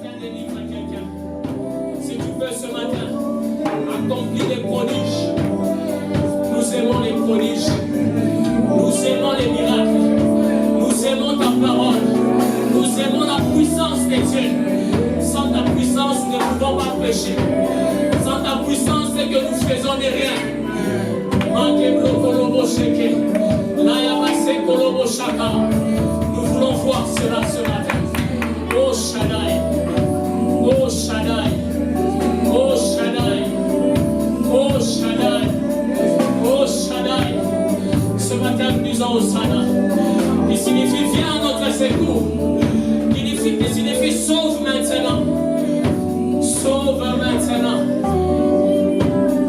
matin délivre quelqu'un. Si tu peux ce matin accomplir des prodiges, nous aimons les prodiges, nous aimons les miracles, nous aimons ta parole, nous aimons la puissance de Dieu. Sans ta puissance, nous ne pouvons pas prêcher. Sans ta puissance, c'est que nous faisons de rien. Nous voulons voir cela ce matin. Oh Shaddai, oh Shaddai, oh Shaddai, oh Shaddai, oh Shaddai. Ce matin, nous disons Hosanna, qui signifie viens à notre secours, qui signifie sauve maintenant, sauve maintenant,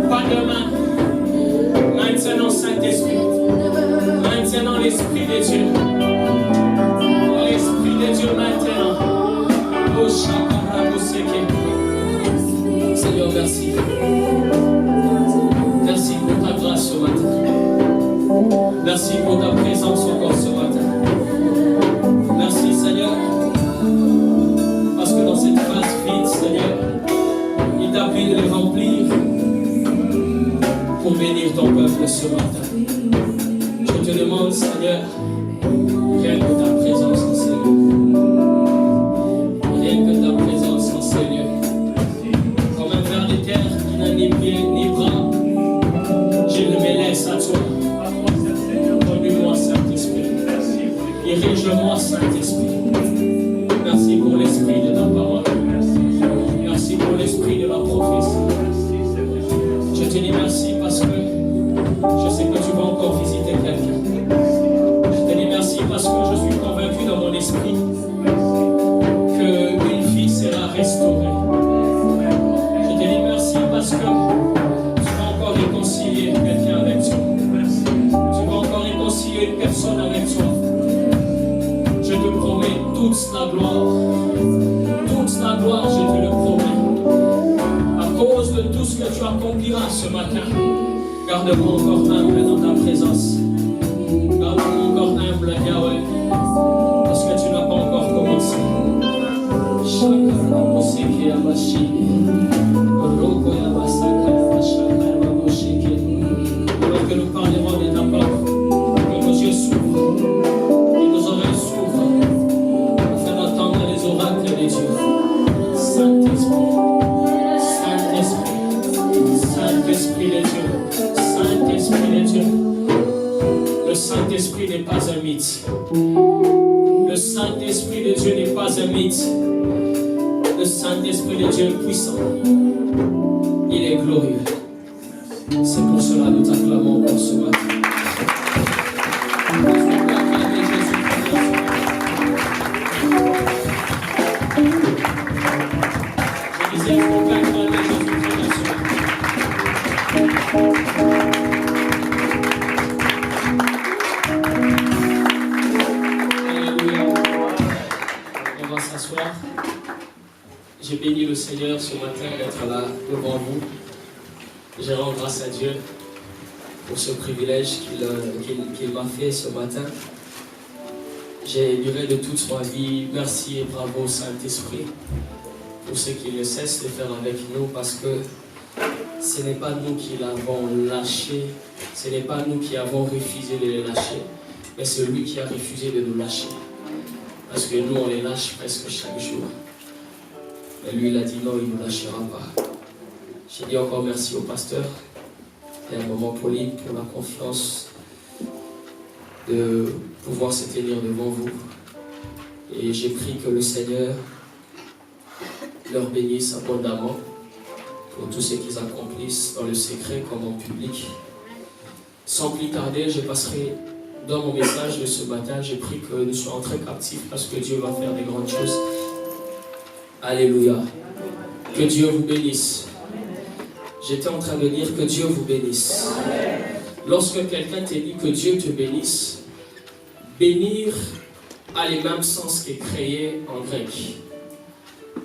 pas demain, maintenant Saint-Esprit, maintenant l'Esprit de Dieu, l'Esprit de Dieu maintenant. Oh Shakaraboseke. Seigneur, merci. Merci pour ta grâce ce matin. Merci pour ta présence encore ce matin. Merci Seigneur, parce que dans cette phase vide, Seigneur, il t'a plu de les remplir pour bénir ton peuple ce matin. Je te demande, Seigneur, rien que ta présence en ces lieux. Rien que ta présence en ces lieux. Comme un ver de terre qui n'a ni pied ni bras, je le me laisse à toi. Conduis-moi, Saint-Esprit. Dirige-moi, Saint-Esprit. Merci pour l'esprit de ta parole. Merci pour l'esprit de la prophétie. Je te dis merci parce que je sais que tu vas encore visiter quelqu'un. Je te dis merci parce que je suis convaincu dans mon esprit qu'une vie sera restaurée. Je te dis merci parce que tu vas encore réconcilier quelqu'un avec toi. Tu vas encore réconcilier une personne avec toi. Je te promets toute la gloire. Toute la gloire, je te le promets. À cause de tout ce que tu accompliras ce matin, garde-moi encore humble dans ta présence. Garde-moi encore humble, Yahweh, parce que tu n'as pas encore commencé. Alors que nous parlerons de ta parole, que nos yeux s'ouvrent, que nos oreilles s'ouvrent, afin d'entendre les oracles de Dieu. Saint-Esprit, Saint-Esprit, Saint-Esprit de Dieu, Saint-Esprit de Dieu. Le Saint-Esprit n'est pas un mythe. Le Saint-Esprit de Dieu n'est pas un mythe. Le Saint-Esprit de Dieu est puissant. Il est glorieux. C'est pour cela que nous t'acclamons pour ce matin. Je disais, il faut acclamer Jésus-Christ. Alléluia. On va s'asseoir. J'ai béni le Seigneur ce matin d'être là devant vous. Je rends grâce à Dieu pour ce privilège qu'il m'a fait ce matin. J'ai duré de toute ma vie. Merci et bravo Saint-Esprit pour ce qu'il ne cesse de faire avec nous, parce que ce n'est pas nous qui l'avons lâché, ce n'est pas nous qui avons refusé de le lâcher, mais c'est lui qui a refusé de nous lâcher. Parce que nous on les lâche presque chaque jour. Mais lui il a dit non, il ne nous lâchera pas. J'ai dit encore merci au pasteur et à maman Pauline pour la confiance de pouvoir se tenir devant vous. Et j'ai pris que le Seigneur leur bénisse abondamment pour tout ce qu'ils accomplissent dans le secret comme en public. Sans plus tarder, je passerai dans mon message de ce matin. J'ai pris que nous soyons très captifs parce que Dieu va faire des grandes choses. Alléluia. Que Dieu vous bénisse. J'étais en train de dire que Dieu vous bénisse. Lorsque quelqu'un te dit que Dieu te bénisse, bénir a les mêmes sens que créer en grec.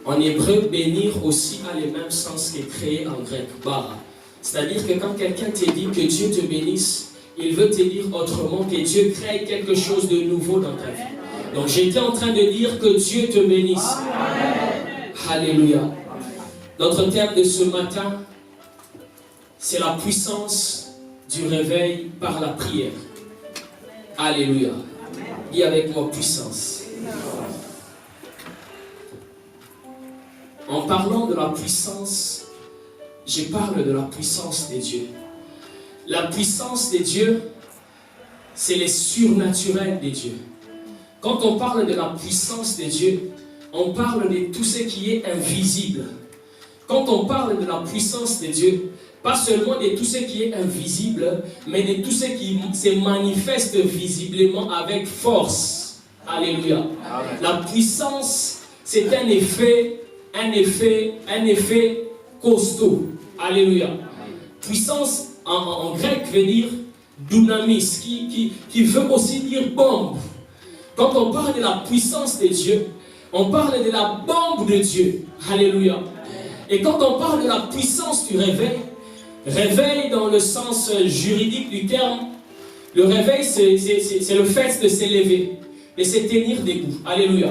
En hébreu, bénir aussi a les mêmes sens que créer en grec, bara. C'est-à-dire que quand quelqu'un te dit que Dieu te bénisse, il veut te dire autrement que Dieu crée quelque chose de nouveau dans ta vie. Donc j'étais en train de dire que Dieu te bénisse. Alléluia. Notre thème de ce matin, c'est la puissance du réveil par la prière. Alléluia. Dis avec moi puissance. En parlant de la puissance, je parle de la puissance des dieux. La puissance des dieux, c'est les surnaturels des dieux. Quand on parle de la puissance des dieux, on parle de tout ce qui est invisible. Quand on parle de la puissance des dieux, pas seulement de tout ce qui est invisible, mais de tout ce qui se manifeste visiblement avec force. Alléluia. Amen. La puissance, c'est un effet costaud. Alléluia. Amen. Puissance en grec veut dire dunamis, qui veut aussi dire bombe. Quand on parle de la puissance de Dieu, on parle de la bombe de Dieu. Alléluia. Et quand on parle de la puissance du réveil, réveil dans le sens juridique du terme, le réveil c'est le fait de s'élever, de se tenir debout. Alléluia.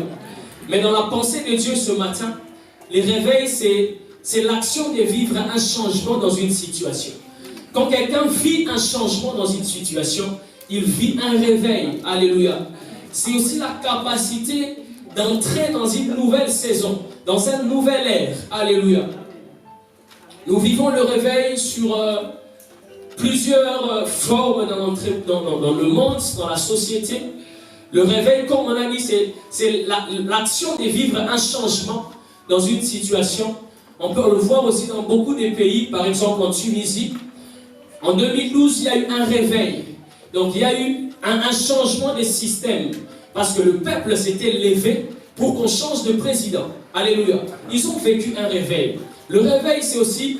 Mais dans la pensée de Dieu ce matin, le réveil c'est l'action de vivre un changement dans une situation. Quand quelqu'un vit un changement dans une situation, il vit un réveil. Alléluia. C'est aussi la capacité d'entrer dans une nouvelle saison, dans un nouvel ère. Alléluia. Nous vivons le réveil sur plusieurs formes dans le monde, dans la société. Le réveil, comme on a dit, c'est l'action de vivre un changement dans une situation. On peut le voir aussi dans beaucoup de pays, par exemple en Tunisie. En 2012, il y a eu un réveil. Donc il y a eu un changement des systèmes. Parce que le peuple s'était levé pour qu'on change de président. Alléluia. Ils ont vécu un réveil. Le réveil, c'est aussi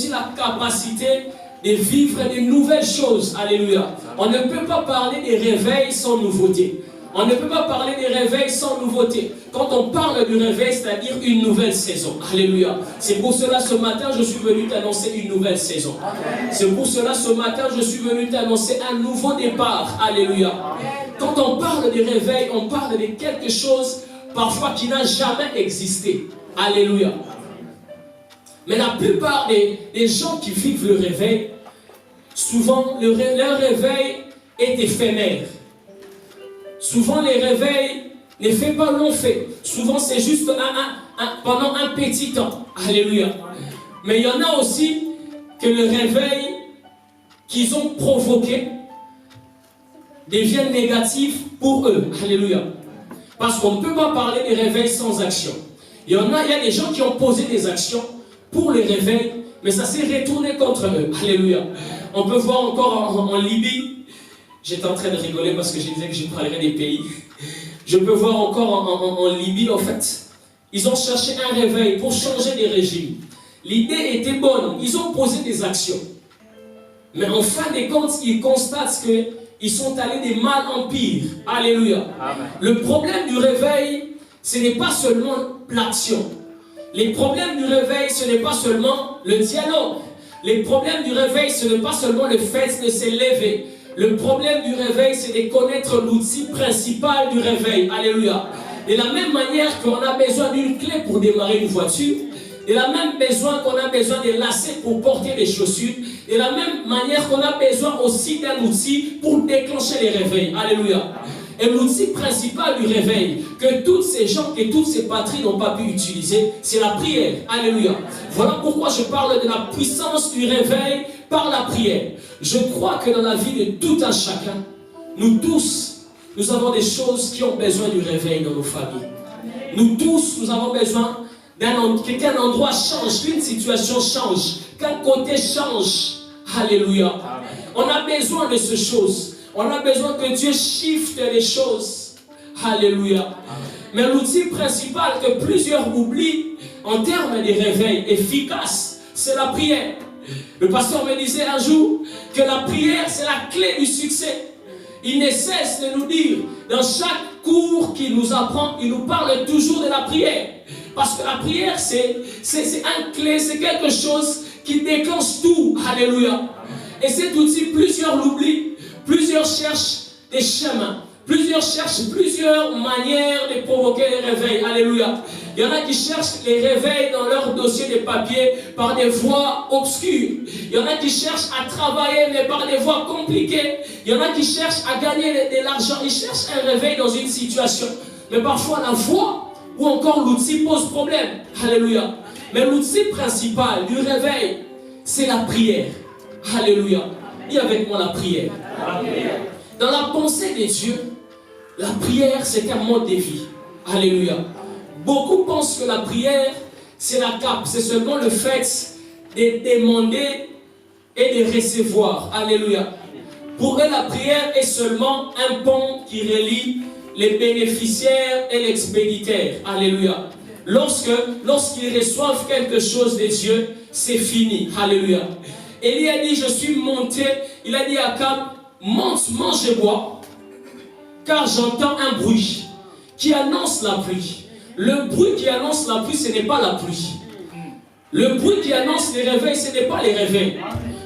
la capacité de vivre des nouvelles choses. Alléluia. On ne peut pas parler des réveils sans nouveauté. On ne peut pas parler des réveils sans nouveauté. Quand on parle du réveil, c'est-à-dire une nouvelle saison. Alléluia. C'est pour cela ce matin, je suis venu t'annoncer une nouvelle saison. C'est pour cela ce matin, je suis venu t'annoncer un nouveau départ. Alléluia. Quand on parle du réveil, on parle de quelque chose parfois qui n'a jamais existé. Alléluia. Mais la plupart des gens qui vivent le réveil, souvent leur réveil est éphémère. Souvent les réveils ne font pas long fait. Souvent c'est juste pendant un petit temps. Alléluia. Mais il y en a aussi que le réveil qu'ils ont provoqué deviennent négatifs pour eux. Alléluia. Parce qu'on ne peut pas parler des réveils sans action. Il y a des gens qui ont posé des actions pour les réveils, mais ça s'est retourné contre eux. Alléluia. On peut voir encore en Libye. J'étais en train de rigoler parce que je disais que je parlerais des pays. Je peux voir encore en Libye, en fait. Ils ont cherché un réveil pour changer des régimes. L'idée était bonne. Ils ont posé des actions. Mais en fin de compte, ils constatent qu'ils sont allés de mal en pire. Alléluia. Amen. Le problème du réveil, ce n'est pas seulement l'action. Les problèmes du réveil, ce n'est pas seulement le dialogue. Les problèmes du réveil, ce n'est pas seulement le fait de se lever. Le problème du réveil, c'est de connaître l'outil principal du réveil. Alléluia. De la même manière qu'on a besoin d'une clé pour démarrer une voiture, de la même besoin qu'on a besoin de lacets pour porter les chaussures, de la même manière qu'on a besoin aussi d'un outil pour déclencher les réveils. Alléluia. Et l'outil principal du réveil, que toutes ces gens, que toutes ces patries n'ont pas pu utiliser, c'est la prière. Alléluia. Voilà pourquoi je parle de la puissance du réveil par la prière. Je crois que dans la vie de tout un chacun, nous tous, nous avons des choses qui ont besoin du réveil dans nos familles. Nous tous, nous avons besoin qu'un endroit change, qu'une situation change, qu'un côté change. Alléluia. On a besoin de ces choses. On a besoin que Dieu shift les choses. Alléluia. Mais l'outil principal que plusieurs oublient en termes de réveil efficace, c'est la prière. Le pasteur me disait un jour que la prière, c'est la clé du succès. Il ne cesse de nous dire, dans chaque cours qu'il nous apprend, il nous parle toujours de la prière. Parce que la prière, c'est un clé, c'est quelque chose qui déclenche tout. Alléluia. Et cet outil, plusieurs l'oublient, plusieurs cherchent des chemins, Plusieurs cherchent plusieurs manières de provoquer les réveils. Alléluia. Il y en a qui cherchent les réveils dans leur dossier de papier par des voies obscures. Il y en a qui cherchent à travailler mais par des voies compliquées. Il y en a qui cherchent à gagner de l'argent. Ils cherchent un réveil dans une situation. Mais parfois la voie ou encore l'outil pose problème. Alléluia. Mais l'outil principal du réveil, c'est la prière. Alléluia. Dis avec moi la prière. Dans la pensée des dieux, la prière, c'est un mode de vie. Alléluia. Beaucoup pensent que la prière, c'est la cape. C'est seulement le fait de demander et de recevoir. Alléluia. Pour eux, la prière est seulement un pont qui relie les bénéficiaires et l'expéditeur. Alléluia. Lorsqu'ils reçoivent quelque chose de Dieu, c'est fini. Alléluia. Élie a dit, je suis monté. Il a dit à Akab, monte, mange et bois. Car j'entends un bruit qui annonce la pluie. Le bruit qui annonce la pluie, ce n'est pas la pluie. Le bruit qui annonce les réveils, ce n'est pas les réveils.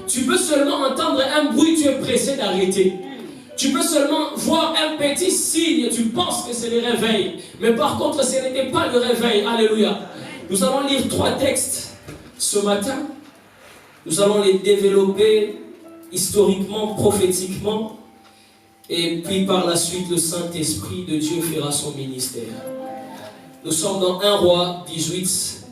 Tu peux seulement entendre un bruit, tu es pressé d'arrêter. Tu peux seulement voir un petit signe, tu penses que c'est le réveil. Mais par contre, ce n'était pas le réveil. Alléluia. Nous allons lire 3 textes ce matin. Nous allons les développer historiquement, prophétiquement. Et puis par la suite, le Saint-Esprit de Dieu fera son ministère. Nous sommes dans 1 Roi 18,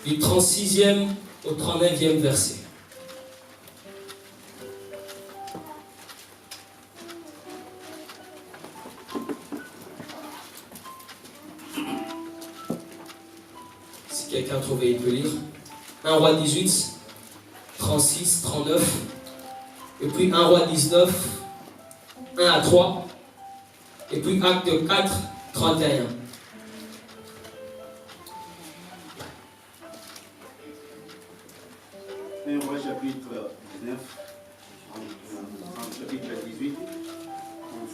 du 36e au 39e verset. Si quelqu'un trouve, il peut lire. 1 Roi 18, 36, 39, et puis 1 Roi 19, 1 à 3, et puis Acte 4, 31. Un Roi chapitre 19, chapitre 18,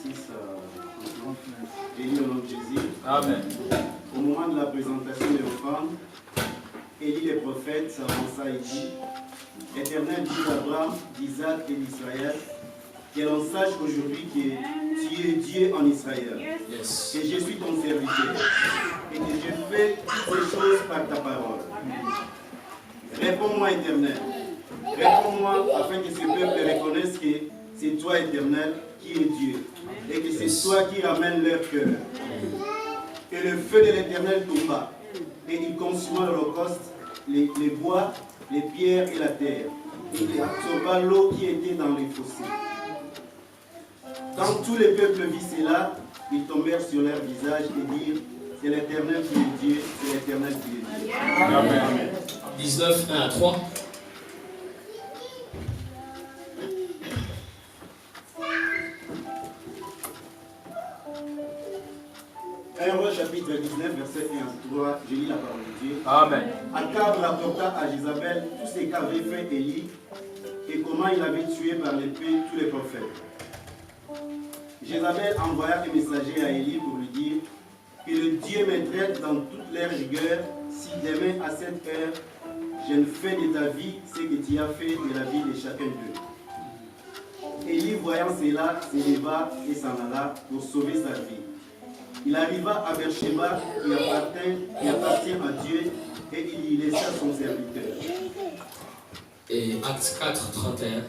36, j'ai lu au nom de Jésus. Amen. Au moment de la présentation de l'offrande, Élie le prophète s'avança et dit, Éternel Dieu d'Abraham, d'Isaac et d'Israël, que l'on sache aujourd'hui que tu es Dieu en Israël, Yes. que je suis ton serviteur, et que je fais toutes ces choses par ta parole. Réponds-moi, Éternel. Réponds-moi afin que ce peuple reconnaisse que c'est toi, Éternel, qui es Dieu, et que c'est toi qui ramènes leur cœur. Et le feu de l'Éternel tomba, et il consuma l'holocauste, les bois, les pierres et la terre. Et il absorba l'eau qui était dans les fossés. Quand tout le peuple vit cela, ils tombèrent sur leur visage et dirent, c'est l'Éternel qui est Dieu, c'est l'Éternel qui est Dieu. Amen. 19, 1 à 3. Un Roi chapitre 19, verset 1 à 3, je lis la parole de Dieu. Amen. Akab rapporta à Jézabel tout ce qu'avait fait Élie et comment il avait tué par l'épée tous les prophètes. Jézabel envoya un messager à Élie pour lui dire que le Dieu me traite dans toute leur rigueur si demain à cette heure je ne fais de ta vie ce que tu as fait de la vie de chacun d'eux. Élie, voyant cela, se leva et s'en alla pour sauver sa vie. Il arriva à Beersheba qui appartient à Dieu et il y laissa son serviteur. Et Acte 4, 31.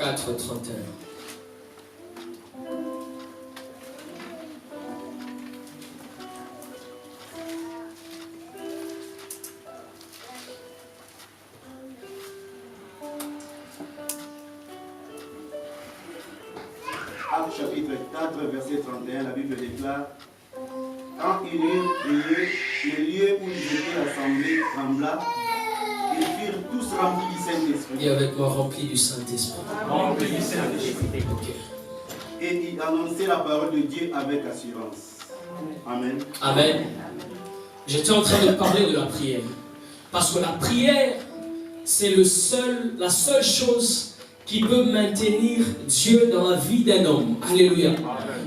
Acte 31. Acte chapitre 4, verset 31, la Bible déclare, quand ils eurent prié, le lieu où ils étaient assemblés trembla, ils furent tous remplis du Saint-Esprit. Dis avec moi, rempli du Saint-Esprit. Rempli du Saint-Esprit. Ok. Et ils annonçaient la parole de Dieu avec assurance. Amen. Amen. J'étais en train de parler de la prière. Parce que la prière, c'est la seule chose qui peut maintenir Dieu dans la vie d'un homme. Alléluia.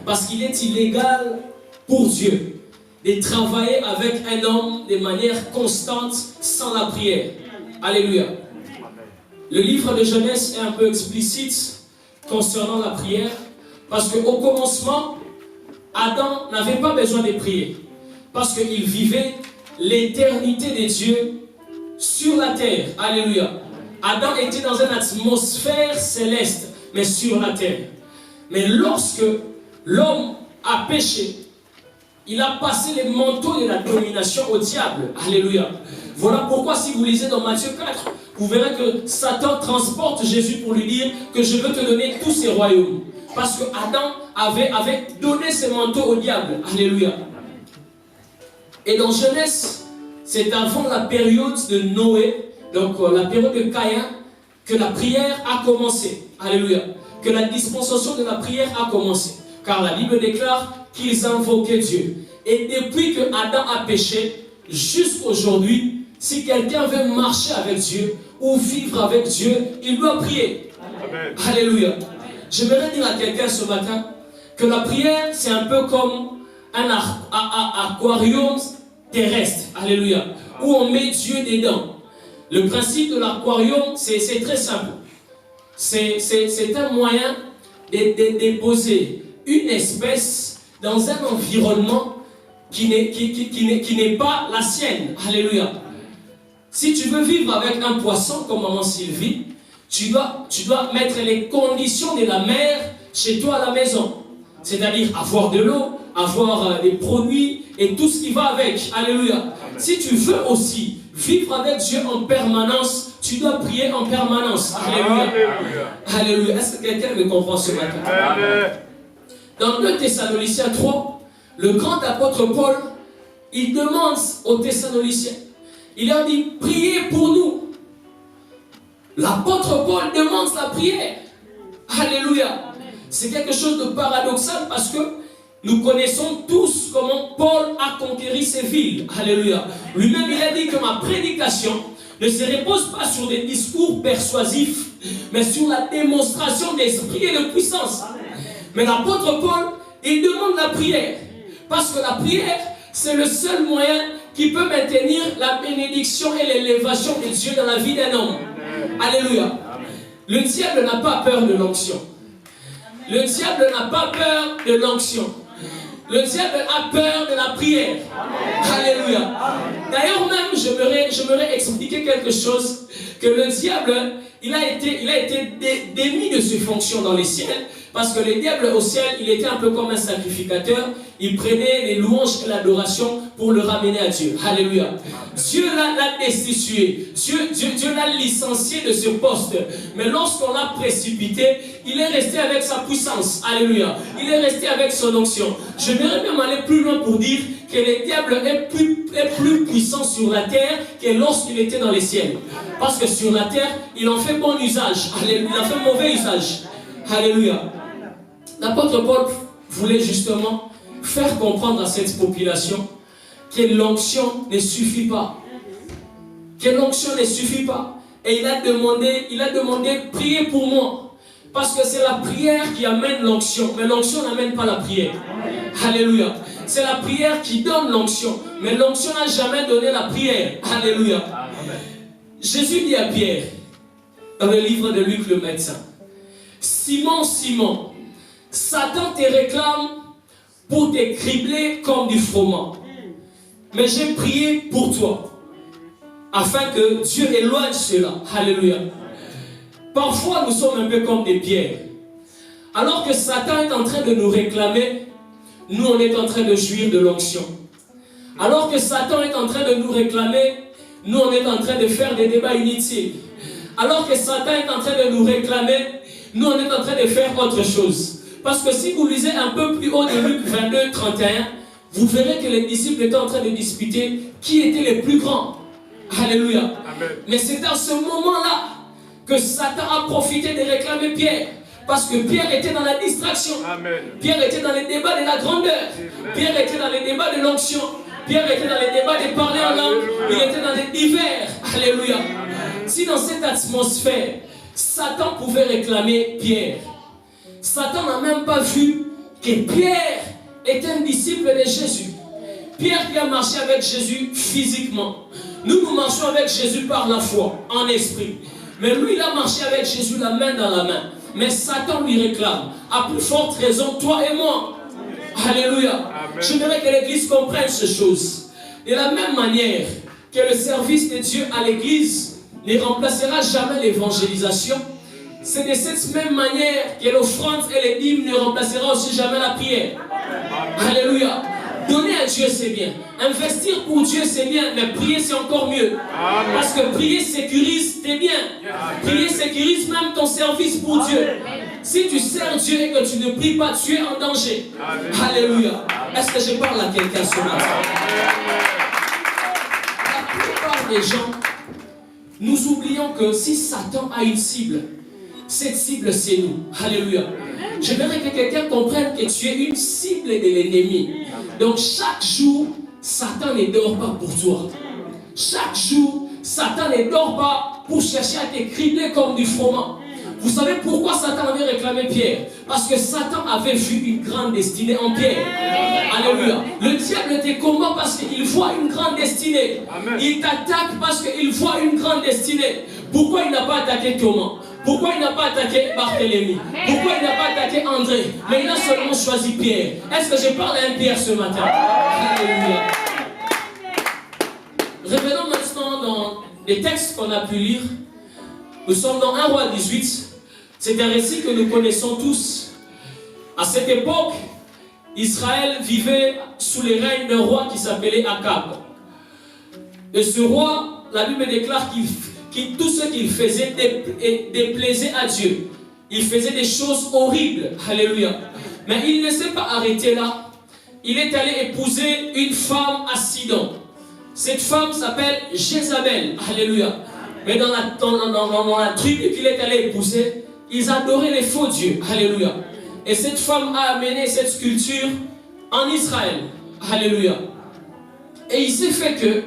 Parce qu'il est illégal pour Dieu de travailler avec un homme de manière constante sans la prière. Alléluia. Le livre de Genèse est un peu explicite concernant la prière, parce qu'au commencement, Adam n'avait pas besoin de prier, parce qu'il vivait l'éternité de Dieu sur la terre. Alléluia. Adam était dans une atmosphère céleste, mais sur la terre. Mais lorsque l'homme a péché, il a passé le manteau de la domination au diable. Alléluia. Voilà pourquoi si vous lisez dans Matthieu 4, vous verrez que Satan transporte Jésus pour lui dire que je veux te donner tous ces royaumes. Parce que Adam avait donné ses manteaux au diable. Alléluia. Et dans Genèse, c'est avant la période de Noé, donc la période de Caïn, que la prière a commencé. Alléluia. Que la dispensation de la prière a commencé. Car la Bible déclare qu'ils invoquaient Dieu. Et depuis que Adam a péché, jusqu'aujourd'hui, si quelqu'un veut marcher avec Dieu ou vivre avec Dieu, il doit prier. Amen. Alléluia. J'aimerais dire à quelqu'un ce matin que la prière, c'est un peu comme un aquarium terrestre. Alléluia. Où on met Dieu dedans. Le principe de l'aquarium, c'est très simple. C'est un moyen de déposer une espèce dans un environnement qui n'est pas la sienne. Alléluia. Si tu veux vivre avec un poisson comme maman Sylvie, tu dois mettre les conditions de la mer chez toi à la maison. C'est-à-dire avoir de l'eau, avoir des produits et tout ce qui va avec. Alléluia. Amen. Si tu veux aussi vivre avec Dieu en permanence, tu dois prier en permanence. Alléluia. Alléluia. Alléluia. Est-ce que quelqu'un me comprend ce matin? Amen. Dans 2 Thessaloniciens 3, le grand apôtre Paul, il demande aux Thessaloniciens, il leur dit, priez pour nous. L'apôtre Paul demande la prière. Alléluia. C'est quelque chose de paradoxal parce que nous connaissons tous comment Paul a conquéri ces villes. Alléluia. Lui-même, il a dit que ma prédication ne se repose pas sur des discours persuasifs, mais sur la démonstration d'esprit et de puissance. Mais l'apôtre Paul, il demande la prière. Parce que la prière, c'est le seul moyen qui peut maintenir la bénédiction et l'élévation de Dieu dans la vie d'un homme. Alléluia. Le diable n'a pas peur de l'onction. Le diable n'a pas peur de l'onction. Le diable a peur de la prière. Alléluia. D'ailleurs même, j'aimerais expliquer quelque chose. Que le diable, il a été démis de ses fonctions dans les ciels. Parce que le diable au ciel, il était un peu comme un sacrificateur. Il prenait les louanges et l'adoration pour le ramener à Dieu. Alléluia. Dieu l'a destitué. Dieu l'a licencié de ce poste. Mais lorsqu'on l'a précipité, il est resté avec sa puissance. Alléluia. Il est resté avec son onction. Je vais même aller plus loin pour dire que le diable est plus puissant sur la terre que lorsqu'il était dans les ciels. Parce que sur la terre, il en fait bon usage. Alléluia. Il en fait mauvais usage. Alléluia. L'apôtre Paul voulait justement faire comprendre à cette population que l'onction ne suffit pas. Que l'onction ne suffit pas. Et il a demandé, priez pour moi. Parce que c'est la prière qui amène l'onction. Mais l'onction n'amène pas la prière. Alléluia. C'est la prière qui donne l'onction. Mais l'onction n'a jamais donné la prière. Alléluia. Jésus dit à Pierre, dans le livre de Luc le médecin, Simon, Simon, Satan te réclame pour te cribler comme du froment. Mais j'ai prié pour toi, afin que Dieu éloigne cela. Alléluia. Parfois, nous sommes un peu comme des pierres. Alors que Satan est en train de nous réclamer, nous, on est en train de jouir de l'onction. Alors que Satan est en train de nous réclamer, nous, on est en train de faire des débats inutiles. Alors que Satan est en train de nous réclamer, nous, on est en train de faire autre chose. Parce que si vous lisez un peu plus haut de Luc 22, 31, vous verrez que les disciples étaient en train de discuter qui étaient les plus grands. Alléluia. Amen. Mais c'est dans ce moment-là que Satan a profité de réclamer Pierre. Parce que Pierre était dans la distraction. Amen. Pierre était dans les débats de la grandeur. Pierre était dans les débats de l'onction. Pierre était dans les débats de parler en langue. Il était dans les divers. Alléluia. Amen. Si dans cette atmosphère, Satan pouvait réclamer Pierre, Satan n'a même pas vu que Pierre est un disciple de Jésus. Pierre qui a marché avec Jésus physiquement. Nous marchons avec Jésus par la foi, en esprit. Mais lui, il a marché avec Jésus la main dans la main. Mais Satan lui réclame. À plus forte raison, toi et moi. Alléluia. J'aimerais que l'Église comprenne ces choses. De la même manière que le service de Dieu à l'Église ne remplacera jamais l'évangélisation, c'est de cette même manière que l'offrande et les dîmes ne remplaceront aussi jamais la prière. Alléluia. Donner à Dieu, c'est bien. Investir pour Dieu, c'est bien. Mais prier, c'est encore mieux. Parce que prier sécurise tes biens. Prier sécurise même ton service pour Dieu. Si tu sers Dieu et que tu ne pries pas, tu es en danger. Alléluia. Est-ce que je parle à quelqu'un ce matin? La plupart des gens, nous oublions que si Satan a une cible, cette cible, c'est nous. Alléluia. J'aimerais que quelqu'un comprenne que tu es une cible de l'ennemi. Donc chaque jour, Satan ne dort pas pour toi. Chaque jour, Satan ne dort pas pour chercher à te cribler comme du froment. Vous savez pourquoi Satan avait réclamé Pierre? Parce que Satan avait vu une grande destinée en Pierre. Alléluia. Le diable te combat parce qu'il voit une grande destinée. Il t'attaque parce qu'il voit une grande destinée. Pourquoi il n'a pas attaqué Thomas? Pourquoi il n'a pas attaqué Barthélemy? Pourquoi il n'a pas attaqué André? Mais il a seulement choisi Pierre. Est-ce que je parle à un Pierre ce matin? Alléluia. Revenons maintenant dans les textes qu'on a pu lire. Nous sommes dans 1 Roi 18. C'est un récit que nous connaissons tous. À cette époque, Israël vivait sous les règnes d'un roi qui s'appelait Akab. Et ce roi, la Bible déclare qu'il tout ce qu'il faisait déplaisait à Dieu. Il faisait des choses horribles. Alléluia. Mais il ne s'est pas arrêté là. Il est allé épouser une femme à Sidon. Cette femme s'appelle Jézabel. Alléluia. Mais dans la tribu qu'il est allé épouser, ils adoraient les faux dieux. Alléluia. Et cette femme a amené cette culture en Israël. Alléluia. Et il s'est fait que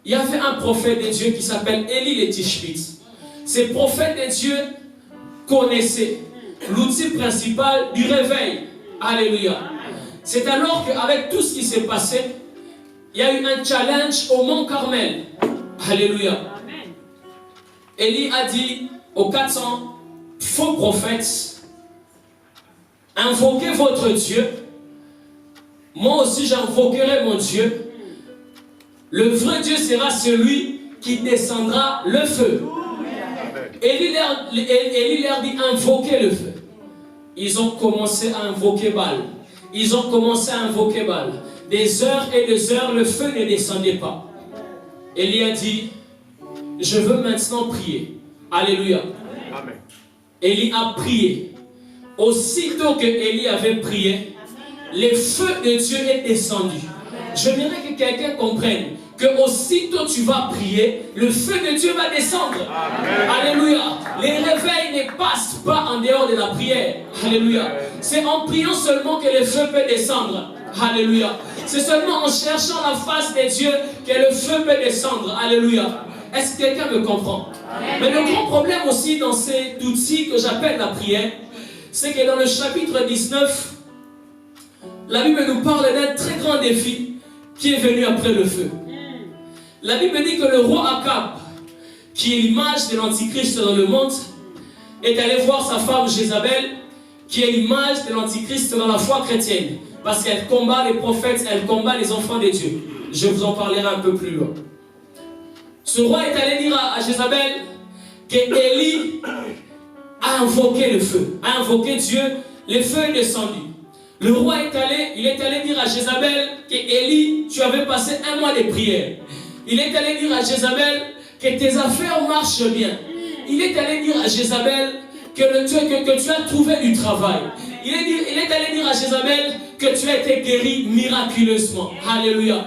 il y avait un prophète de Dieu qui s'appelle Élie le Tishbite. Ce prophète de Dieu connaissait l'outil principal du réveil. Alléluia. C'est alors qu'avec tout ce qui s'est passé, il y a eu un challenge au mont Carmel. Alléluia. Élie a dit aux 400 faux prophètes, invoquez votre Dieu. Moi aussi j'invoquerai mon Dieu. Le vrai Dieu sera celui qui descendra le feu. Élie leur dit invoquer le feu. Ils ont commencé à invoquer Baal. Ils ont commencé à invoquer Baal. Des heures et des heures, le feu ne descendait pas. Élie a dit, je veux maintenant prier. Alléluia. Amen. Élie a prié. Aussitôt que Élie avait prié, le feu de Dieu est descendu. J'aimerais que quelqu'un comprenne que aussitôt tu vas prier, le feu de Dieu va descendre. Amen. Alléluia. Les réveils ne passent pas en dehors de la prière. Alléluia. C'est en priant seulement que le feu peut descendre. Alléluia. C'est seulement en cherchant la face de Dieu que le feu peut descendre. Alléluia. Est-ce que quelqu'un me comprend? Amen. Mais le grand problème aussi dans cet outil que j'appelle la prière, c'est que dans le chapitre 19, la Bible nous parle d'un très grand défi qui est venu après le feu. La Bible dit que le roi Akab, qui est l'image de l'Antichrist dans le monde, est allé voir sa femme Jézabel, qui est l'image de l'Antichrist dans la foi chrétienne. Parce qu'elle combat les prophètes, elle combat les enfants de Dieu. Je vous en parlerai un peu plus loin. Ce roi est allé dire à Jézabel qu'Élie a invoqué le feu, a invoqué Dieu, le feu est descendu. Le roi est allé dire à Jézabel qu'Élie, tu avais passé un mois de prière. Il est allé dire à Jézabel que tes affaires marchent bien. Il est allé dire à Jézabel que tu as trouvé du travail. Il est allé dire à Jézabel que tu as été guéri miraculeusement. Alléluia.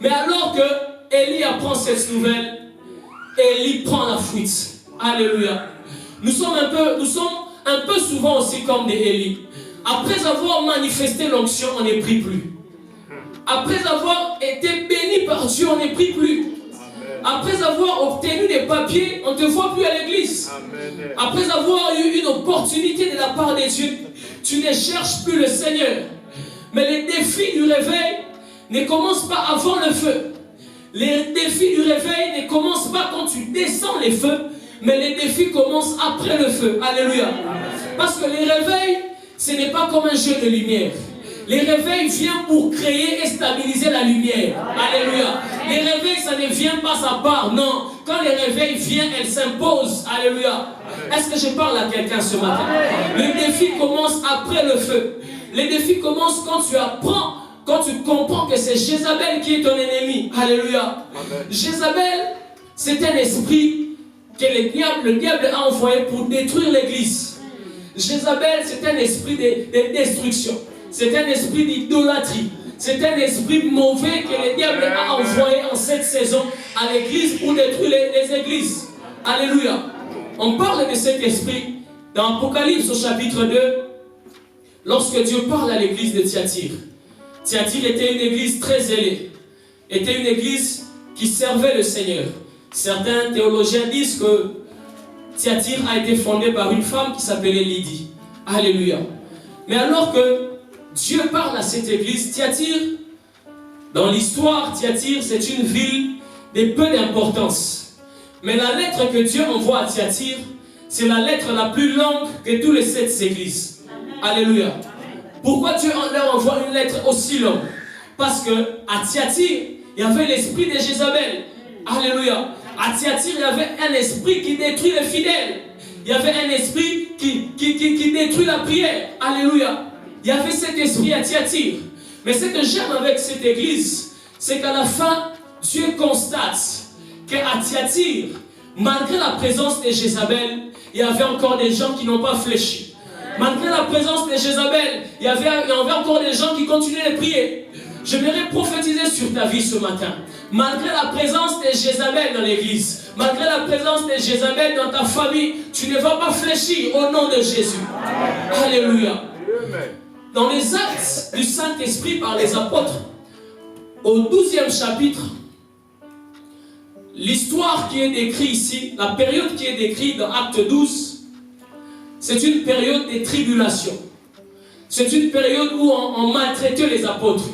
Mais alors que Élie apprend cette nouvelle, Élie prend la fuite. Alléluia. Nous sommes un peu souvent aussi comme des Élie. Après avoir manifesté l'onction, on ne prie plus. Après avoir été béni par Dieu, on ne prie plus. Après avoir obtenu des papiers, on ne te voit plus à l'église. Après avoir eu une opportunité de la part de Dieu, tu ne cherches plus le Seigneur. Mais le défi du réveil ne commencent pas avant le feu. Les défis du réveil ne commencent pas quand tu descends les feux, mais les défis commencent après le feu. Alléluia. Parce que les réveils, ce n'est pas comme un jeu de lumière. Les réveils viennent pour créer et stabiliser la lumière. Alléluia. Les réveils, ça ne vient pas à part. Non. Quand les réveils viennent, elles s'imposent. Alléluia. Est-ce que je parle à quelqu'un ce matin? Le défi commence après le feu. Les défis commencent quand tu apprends, quand tu comprends que c'est Jézabel qui est ton ennemi. Alléluia. Jézabel, c'est un esprit que le diable a envoyé pour détruire l'église. Jézabel, c'est un esprit de destruction. C'est un esprit d'idolâtrie. C'est un esprit mauvais que le diable a envoyé en cette saison à l'église pour détruire les églises. Alléluia. On parle de cet esprit dans Apocalypse au chapitre 2, lorsque Dieu parle à l'église de Thyatire. Thyatire était une église très zélée, était une église qui servait le Seigneur. Certains théologiens disent que Thyatire a été fondée par une femme qui s'appelait Lydie. Alléluia. Mais alors que Dieu parle à cette église, Thyatire, dans l'histoire, Thyatire, c'est une ville de peu d'importance. Mais la lettre que Dieu envoie à Thyatire, c'est la lettre la plus longue que tous les 7 églises. Alléluia. Pourquoi Dieu leur envoie une lettre aussi longue? Parce que à Thyatire, il y avait l'esprit de Jézabel. Alléluia. À Thyatire, il y avait un esprit qui détruit les fidèles. Il y avait un esprit qui détruit la prière. Alléluia. Il y avait cet esprit à Thyatire. Mais ce que j'aime avec cette église, c'est qu'à la fin, Dieu constate qu'à Thyatire, malgré la présence de Jézabel, il y avait encore des gens qui n'ont pas fléchi. Malgré la présence de Jézabel, il y avait encore des gens qui continuaient de prier. Je voudrais prophétiser sur ta vie ce matin. Malgré la présence de Jézabel dans l'église, malgré la présence de Jézabel dans ta famille, tu ne vas pas fléchir au nom de Jésus. Alléluia. Dans les actes du Saint-Esprit par les apôtres, au 12e chapitre, l'histoire qui est décrite ici, la période qui est décrite dans Acte 12, c'est une période de tribulation. C'est une période où on maltraitait les apôtres.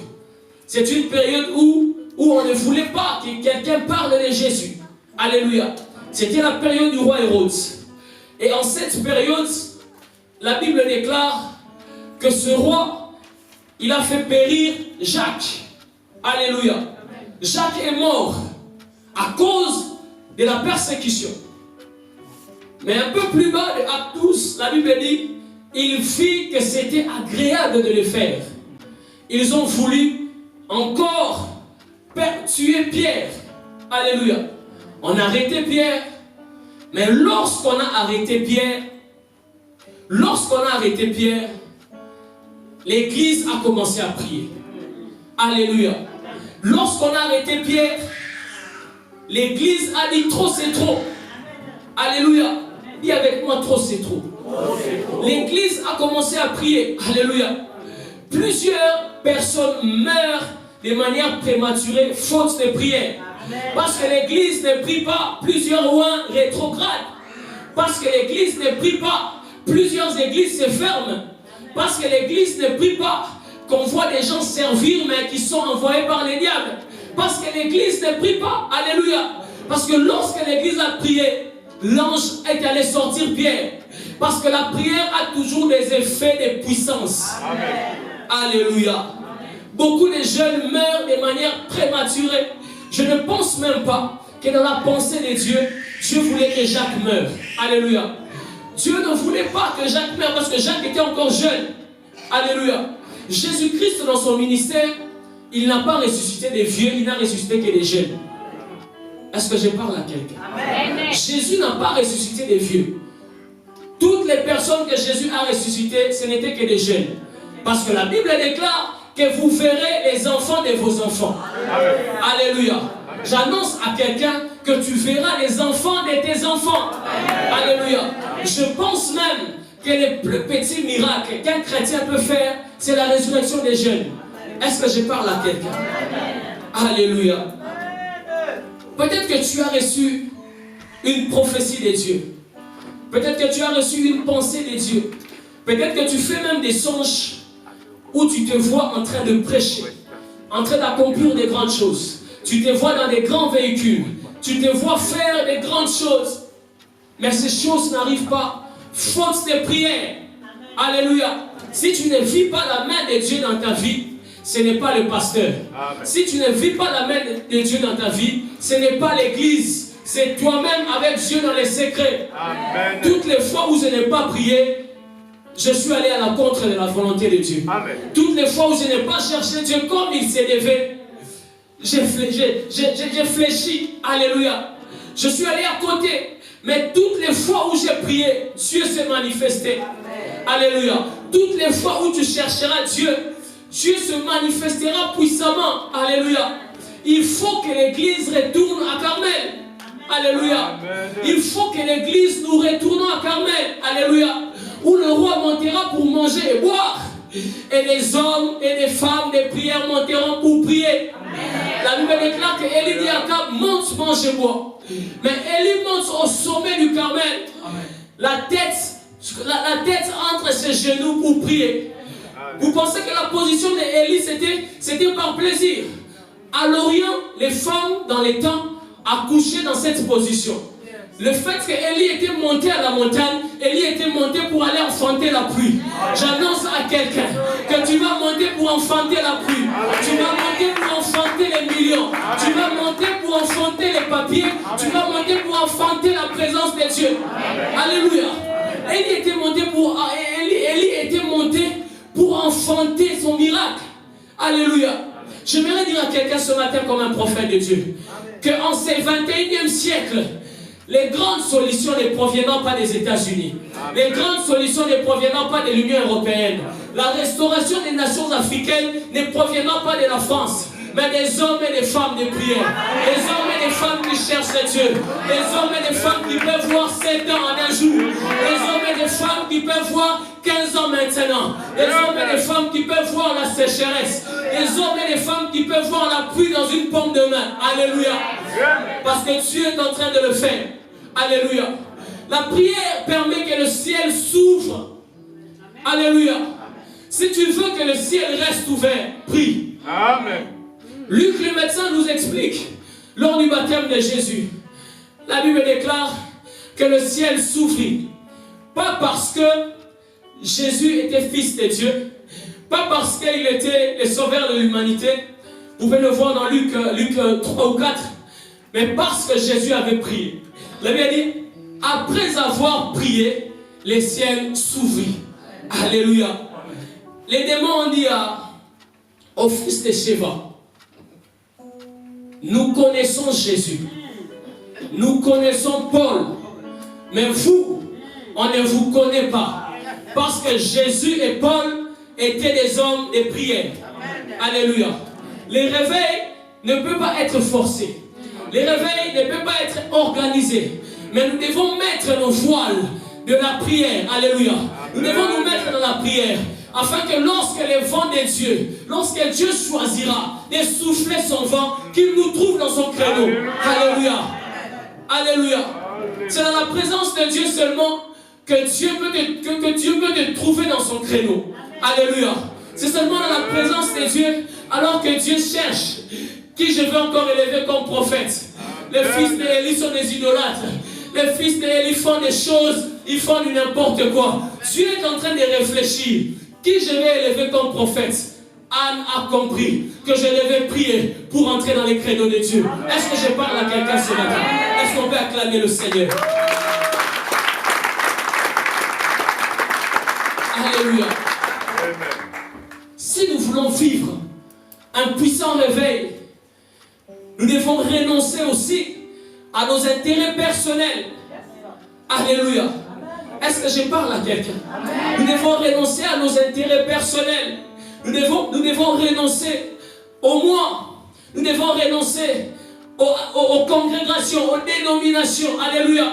C'est une période où on ne voulait pas que quelqu'un parle de Jésus. Alléluia. C'était la période du roi Hérode. Et en cette période, la Bible déclare que ce roi, il a fait périr Jacques. Alléluia. Jacques est mort à cause de la persécution. Mais un peu plus bas de Acte 12, la Bible dit, il fit que c'était agréable de le faire. Ils ont voulu encore tuer Pierre. Alléluia. On a arrêté Pierre. Mais lorsqu'on a arrêté Pierre, l'église a commencé à prier. Alléluia. Lorsqu'on a arrêté Pierre, l'église a dit trop c'est trop. Alléluia. Dis avec moi, trop c'est trop. L'église a commencé à prier. Alléluia. Plusieurs personnes meurent de manière prématurée, faute de prière. Parce que l'église ne prie pas, plusieurs rois rétrogrades. Parce que l'église ne prie pas, plusieurs églises se ferment. Parce que l'église ne prie pas, qu'on voit des gens servir mais qui sont envoyés par les diables. Parce que l'église ne prie pas. Alléluia. Parce que lorsque l'église a prié, l'ange est allé sortir Pierre. Parce que la prière a toujours des effets de puissance. Amen. Alléluia. Beaucoup de jeunes meurent de manière prématurée. Je ne pense même pas que dans la pensée de Dieu, Dieu voulait que Jacques meure. Alléluia. Dieu ne voulait pas que Jacques meure parce que Jacques était encore jeune. Alléluia. Jésus-Christ dans son ministère, il n'a pas ressuscité des vieux, il n'a ressuscité que des jeunes. Est-ce que je parle à quelqu'un? Jésus n'a pas ressuscité des vieux. Toutes les personnes que Jésus a ressuscitées, ce n'étaient que des jeunes. Parce que la Bible déclare que vous verrez les enfants de vos enfants. Amen. Alléluia. J'annonce à quelqu'un que tu verras les enfants de tes enfants. Amen. Alléluia. Je pense même que le plus petit miracle qu'un chrétien peut faire, c'est la résurrection des jeunes. Est-ce que je parle à quelqu'un? Alléluia. Peut-être que tu as reçu une prophétie de Dieu. Peut-être que tu as reçu une pensée de Dieu. Peut-être que tu fais même des songes où tu te vois en train de prêcher. en train d'accomplir des grandes choses. Tu te vois dans des grands véhicules. Tu te vois faire des grandes choses. Mais ces choses n'arrivent pas. Faute de prière. Alléluia. Si tu ne vis pas la main de Dieu dans ta vie, ce n'est pas le pasteur. Amen. Si tu ne vis pas la main de Dieu dans ta vie, ce n'est pas l'église. C'est toi-même avec Dieu dans les secrets. Amen. Toutes les fois où je n'ai pas prié, je suis allé à l'encontre de la volonté de Dieu. Amen. Toutes les fois où je n'ai pas cherché Dieu comme il s'est levé, j'ai fléchi. Alléluia. Je suis allé à côté. Mais toutes les fois où j'ai prié, Dieu s'est manifesté. Amen. Alléluia. Toutes les fois où tu chercheras Dieu, Dieu se manifestera puissamment. Alléluia. Il faut que l'église retourne à Carmel. Alléluia. Amen. Il faut que l'église nous retourne à Carmel. Alléluia. Où le roi montera pour manger et boire. Et les hommes et les femmes de prière monteront pour prier. Amen. La Bible déclare que Élie dit à Akab, monte, mange et bois. Mais Élie monte au sommet du Carmel. Amen. La tête entre ses genoux pour prier. Amen. Vous pensez que la position d'Élie c'était par plaisir. À l'Orient, les femmes dans les temps accouchaient dans cette position. Le fait qu'Élie était monté à la montagne, Élie était monté pour aller enfanter la pluie. J'annonce à quelqu'un que tu vas monter pour enfanter la pluie. Tu vas monter pour enfanter les millions. Tu vas monter pour enfanter les papiers. Tu vas monter pour enfanter la présence de Dieu. Alléluia. Élie était monté pour enfanter son miracle. Alléluia. J'aimerais dire à quelqu'un ce matin comme un prophète de Dieu qu'en ce 21e siècle, les grandes solutions ne proviennent pas des États-Unis. Les grandes solutions ne proviennent pas de l'Union européenne. La restauration des nations africaines ne provient pas de la France, mais des hommes et des femmes de prière. Des hommes et des femmes qui cherchent Dieu. Des hommes et des femmes qui peuvent voir 7 ans en un jour. Des hommes et des femmes qui peuvent voir 15 ans maintenant. Des hommes et des femmes qui peuvent voir la sécheresse. Des hommes et des femmes qui peuvent voir la pluie dans une paume de main. Alléluia. Parce que Dieu est en train de le faire. Alléluia. La prière permet que le ciel s'ouvre. Alléluia. Si tu veux que le ciel reste ouvert, prie. Amen. Luc le médecin nous explique, lors du baptême de Jésus, la Bible déclare que le ciel s'ouvrit. Pas parce que Jésus était fils de Dieu, pas parce qu'il était le sauveur de l'humanité, vous pouvez le voir dans Luc 3 ou 4, mais parce que Jésus avait prié. La Bible dit, après avoir prié, les ciels s'ouvrit. Alléluia. Les démons ont dit au fils de Sheva, nous connaissons Jésus, nous connaissons Paul, mais vous, on ne vous connaît pas. Parce que Jésus et Paul étaient des hommes de prière. Alléluia. Les réveils ne peuvent pas être forcés. Les réveils ne peuvent pas être organisés. Mais nous devons mettre nos voiles de la prière. Alléluia. Nous devons nous mettre dans la prière. Afin que lorsque les vents de Dieu, lorsque Dieu choisira de souffler son vent, qu'il nous trouve dans son créneau. Alléluia. Alléluia. C'est dans la présence de Dieu seulement que Dieu peut te trouver dans son créneau. Alléluia. C'est seulement dans la présence de Dieu, alors que Dieu cherche qui je veux encore élever comme prophète. Les fils d'Élie sont des idolâtres. Les fils d'Élie font des choses, ils font du n'importe quoi. Dieu est en train de réfléchir. Qui je vais élever comme prophète? Anne a compris que je devais prier pour entrer dans les créneaux de Dieu. Est-ce que je parle à quelqu'un ce matin? Est-ce qu'on peut acclamer le Seigneur? Alléluia. Si nous voulons vivre un puissant réveil, nous devons renoncer aussi à nos intérêts personnels. Alléluia. Est-ce que je parle à quelqu'un? Nous devons renoncer à nos intérêts personnels. Nous devons renoncer au moi. Nous devons renoncer aux congrégations, aux dénominations. Alléluia.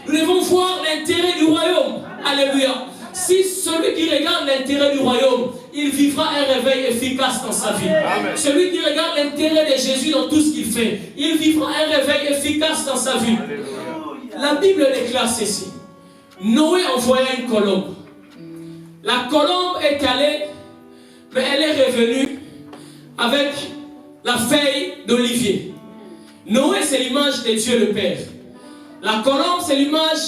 Nous devons voir l'intérêt du royaume. Alléluia. Si celui qui regarde l'intérêt du royaume, il vivra un réveil efficace dans sa vie. Amen. Celui qui regarde l'intérêt de Jésus dans tout ce qu'il fait, il vivra un réveil efficace dans sa vie. Alléluia. La Bible déclare ceci. Noé envoya une colombe. La colombe est allée, mais elle est revenue avec la feuille d'olivier. Noé, c'est l'image de Dieu le Père. La colombe, c'est l'image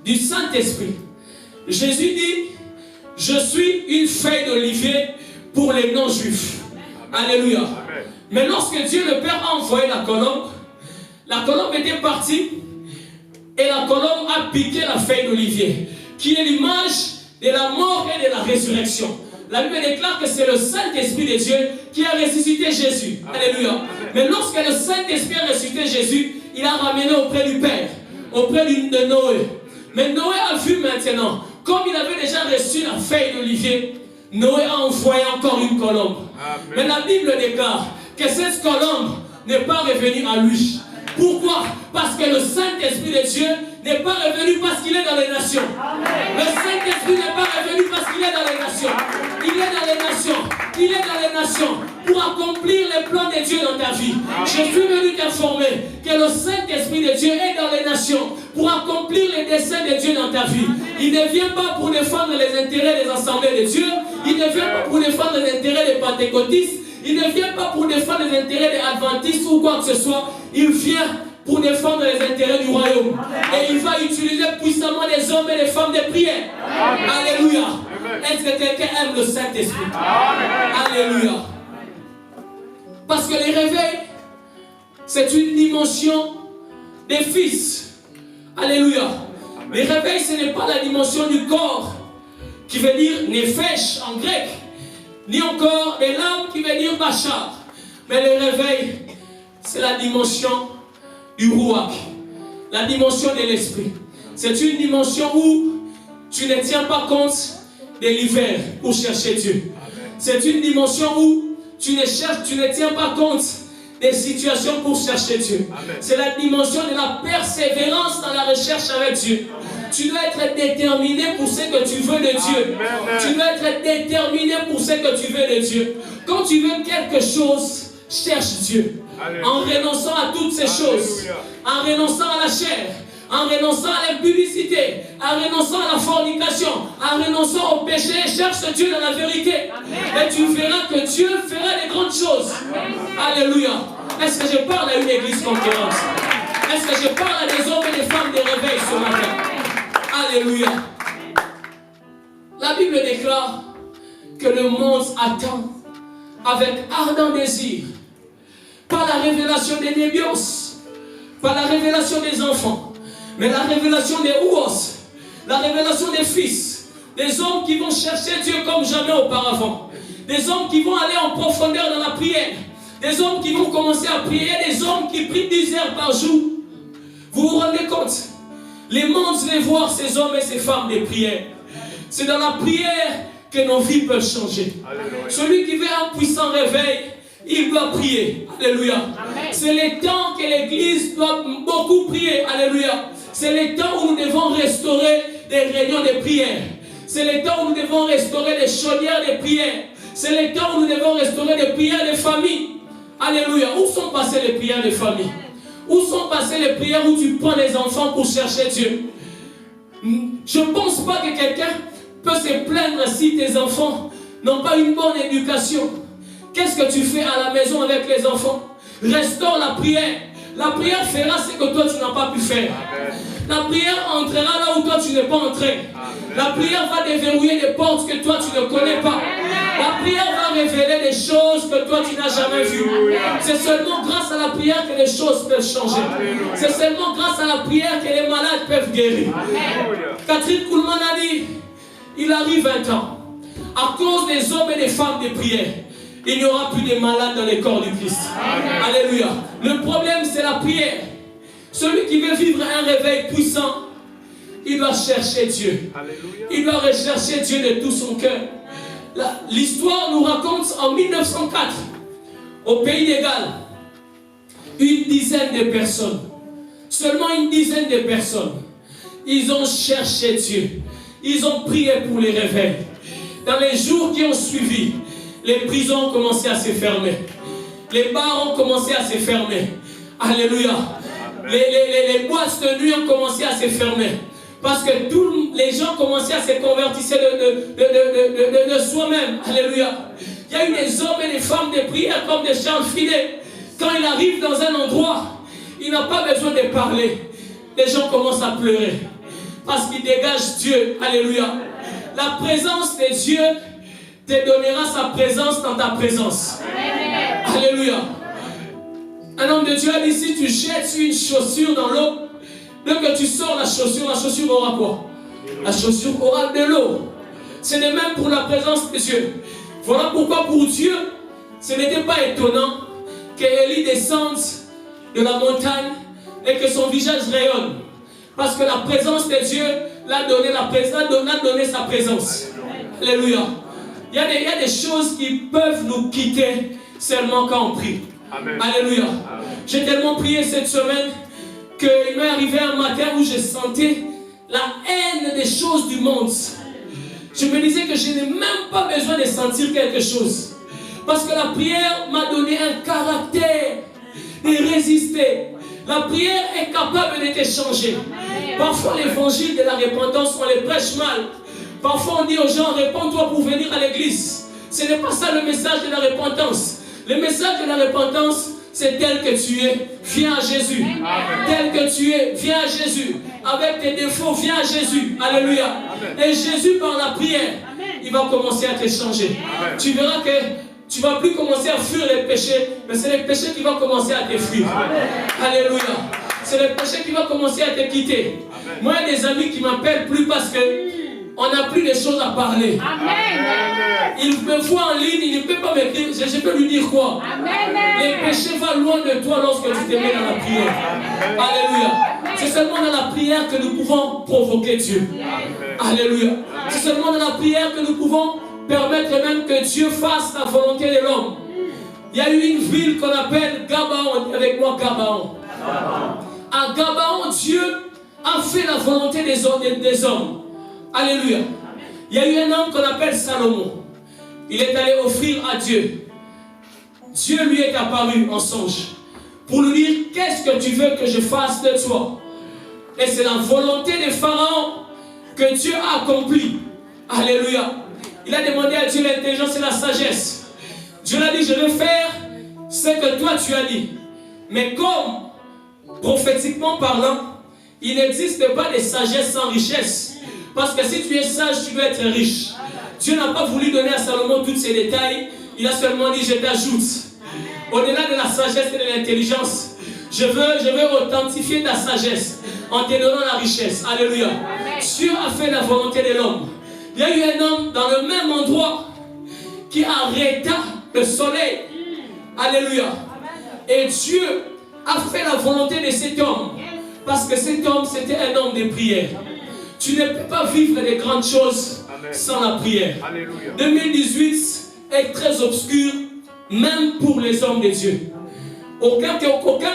du Saint-Esprit. Jésus dit, je suis une feuille d'olivier pour les non-juifs. Alléluia. Mais lorsque Dieu le Père a envoyé la colombe était partie et la colombe a piqué la feuille d'olivier, qui est l'image de la mort et de la résurrection. La Bible déclare que c'est le Saint-Esprit de Dieu qui a ressuscité Jésus. Alléluia. Mais lorsque le Saint-Esprit a ressuscité Jésus, il a ramené auprès du Père, auprès de Noé. Mais Noé a vu maintenant, comme il avait déjà reçu la feuille d'olivier, Noé a envoyé encore une colombe. Amen. Mais la Bible déclare que cette colombe n'est pas revenue à lui. Pourquoi? Parce que le Saint-Esprit de Dieu n'est pas revenu parce qu'il est dans les nations. Amen. Le Saint-Esprit n'est pas revenu parce qu'il est dans les nations. Il est dans les nations. Il est dans les nations pour accomplir les plans de Dieu dans ta vie. Amen. Je suis venu t'informer que le Saint-Esprit de Dieu est dans les nations pour accomplir les desseins de Dieu dans ta vie. Il ne vient pas pour défendre les intérêts des assemblées de Dieu. Il ne vient pas pour défendre les intérêts des pentecôtistes. Il ne vient pas pour défendre les intérêts des adventistes ou quoi que ce soit. Il vient pour défendre les intérêts du royaume. Et il va utiliser puissamment des hommes et des femmes de prière. Amen. Alléluia. Est-ce que quelqu'un aime le Saint-Esprit? Alléluia. Parce que les réveils, c'est une dimension des fils. Alléluia. Les réveils, ce n'est pas la dimension du corps, qui veut dire nefesh en grec, ni encore de l'âme qui veut dire bachar. Mais le réveil, c'est la dimension du ruach, la dimension de l'esprit. C'est une dimension où tu ne tiens pas compte de l'hiver pour chercher Dieu. C'est une dimension où tu ne tiens pas compte des situations pour chercher Dieu. C'est la dimension de la persévérance dans la recherche avec Dieu. Tu dois être déterminé pour ce que tu veux de Dieu. Tu dois être déterminé pour ce que tu veux de Dieu. Quand tu veux quelque chose, cherche Dieu. En renonçant à toutes ces choses. En renonçant à la chair. En renonçant à l'impudicité. En renonçant à la fornication. En renonçant au péché. Cherche Dieu dans la vérité. Et tu verras que Dieu fera des grandes choses. Alléluia. Est-ce que je parle à une église conquérante? Est-ce que je parle à des hommes et des femmes de réveil ce matin? Alléluia. La Bible déclare que le monde attend avec ardent désir, pas la révélation des nébios, pas la révélation des enfants, mais la révélation des ouos, la révélation des fils, des hommes qui vont chercher Dieu comme jamais auparavant, des hommes qui vont aller en profondeur dans la prière, des hommes qui vont commencer à prier, des hommes qui prient 10 heures par jour. Vous vous rendez compte? Les mondes veulent voir ces hommes et ces femmes de prière. C'est dans la prière que nos vies peuvent changer. Alléluia. Celui qui veut un puissant réveil, il doit prier. Alléluia. C'est le temps que l'Église doit beaucoup prier. Alléluia. C'est le temps où nous devons restaurer des réunions de prière. C'est le temps où nous devons restaurer des chaudières de prière. C'est le temps où nous devons restaurer des prières de famille. Alléluia. Où sont passées les prières de famille? Où sont passées les prières où tu prends les enfants pour chercher Dieu? Je ne pense pas que quelqu'un peut se plaindre si tes enfants n'ont pas une bonne éducation. Qu'est-ce que tu fais à la maison avec les enfants? Restaure la prière. La prière fera ce que toi tu n'as pas pu faire. La prière entrera là où toi tu n'es pas entré. La prière va déverrouiller des portes que toi tu ne connais pas. La prière va révéler des choses que toi tu n'as jamais vues. C'est seulement grâce à la prière que les choses peuvent changer. C'est seulement grâce à la prière que les malades peuvent guérir. Catherine Kuhlman a dit, il arrive 20 ans. À cause des hommes et des femmes de prière, il n'y aura plus de malades dans les corps du Christ. Alléluia. Le problème c'est la prière. Celui qui veut vivre un réveil puissant, il doit chercher Dieu. Alléluia. Il doit rechercher Dieu de tout son cœur. L'histoire nous raconte en 1904, au pays de Galles, une dizaine de personnes, seulement une dizaine de personnes, ils ont cherché Dieu. Ils ont prié pour les réveils. Dans les jours qui ont suivi, les prisons ont commencé à se fermer. Les bars ont commencé à se fermer. Alléluia. Les boîtes de nuit ont commencé à se fermer. Parce que tous les gens commençaient à se convertir de soi-même. Alléluia. Il y a eu des hommes et des femmes de prière comme des Charles Finet. Quand il arrive dans un endroit, il n'a pas besoin de parler. Les gens commencent à pleurer. Parce qu'il dégage Dieu. Alléluia. La présence de Dieu te donnera sa présence dans ta présence. Alléluia. Un homme de Dieu a dit, si tu jettes une chaussure dans l'eau, dès que tu sors la chaussure aura quoi? La chaussure aura de l'eau. C'est de même pour la présence de Dieu. Voilà pourquoi pour Dieu, ce n'était pas étonnant qu'Élie descende de la montagne et que son visage rayonne. Parce que la présence de Dieu l'a donné, sa présence. Alléluia. Il y a des choses qui peuvent nous quitter seulement quand on prie. Amen. Alléluia. J'ai tellement prié cette semaine qu'il m'est arrivé un matin où je sentais la haine des choses du monde. Je me disais que je n'ai même pas besoin de sentir quelque chose. Parce que la prière m'a donné un caractère de résister. La prière est capable de te changer. Parfois l'évangile de la repentance, on les prêche mal. Parfois on dit aux gens, répands-toi pour venir à l'église. Ce n'est pas ça le message de la repentance. Le message de la repentance, c'est tel que tu es, viens à Jésus. Amen. Tel que tu es, viens à Jésus. Avec tes défauts, viens à Jésus. Alléluia. Amen. Et Jésus, par la prière, il va commencer à te changer. Amen. Tu verras que tu ne vas plus commencer à fuir les péchés, mais c'est les péchés qui vont commencer à te fuir. Amen. Alléluia. C'est les péchés qui vont commencer à te quitter. Amen. Moi, il y a des amis qui ne m'appellent plus parce qu'on n'a plus de choses à parler. Amen. Il me voit en ligne, il ne peut pas m'écrire. Je peux lui dire quoi? Amen. Les péchés vont loin de toi lorsque tu te mets dans la prière. Amen. Alléluia. C'est seulement dans la prière que nous pouvons provoquer Dieu. Amen. Alléluia. C'est seulement dans la prière que nous pouvons permettre même que Dieu fasse la volonté de l'homme. Il y a eu une ville qu'on appelle Gabaon. Avec moi, Gabaon. À Gabaon, Dieu a fait la volonté des hommes. Alléluia. Il y a eu un homme qu'on appelle Salomon. Il est allé offrir à Dieu. Dieu lui est apparu en songe pour lui dire, qu'est-ce que tu veux que je fasse de toi? Et c'est la volonté de Pharaon que Dieu a accomplie. Alléluia. Il a demandé à Dieu l'intelligence et la sagesse. Dieu l'a dit, je vais faire ce que toi tu as dit. Mais comme, prophétiquement parlant, il n'existe pas de sagesse sans richesse. Parce que si tu es sage, tu veux être riche. Dieu n'a pas voulu donner à Salomon tous ces détails. Il a seulement dit, je t'ajoute. Au-delà de la sagesse et de l'intelligence, je veux authentifier ta sagesse en te donnant la richesse. Alléluia. Dieu a fait la volonté de l'homme. Il y a eu un homme dans le même endroit qui arrêta le soleil. Alléluia. Et Dieu a fait la volonté de cet homme. Parce que cet homme, c'était un homme de prière. Tu ne peux pas vivre des grandes choses sans la prière. Alléluia. 2018 est très obscur, même pour les hommes de Dieu. Aucun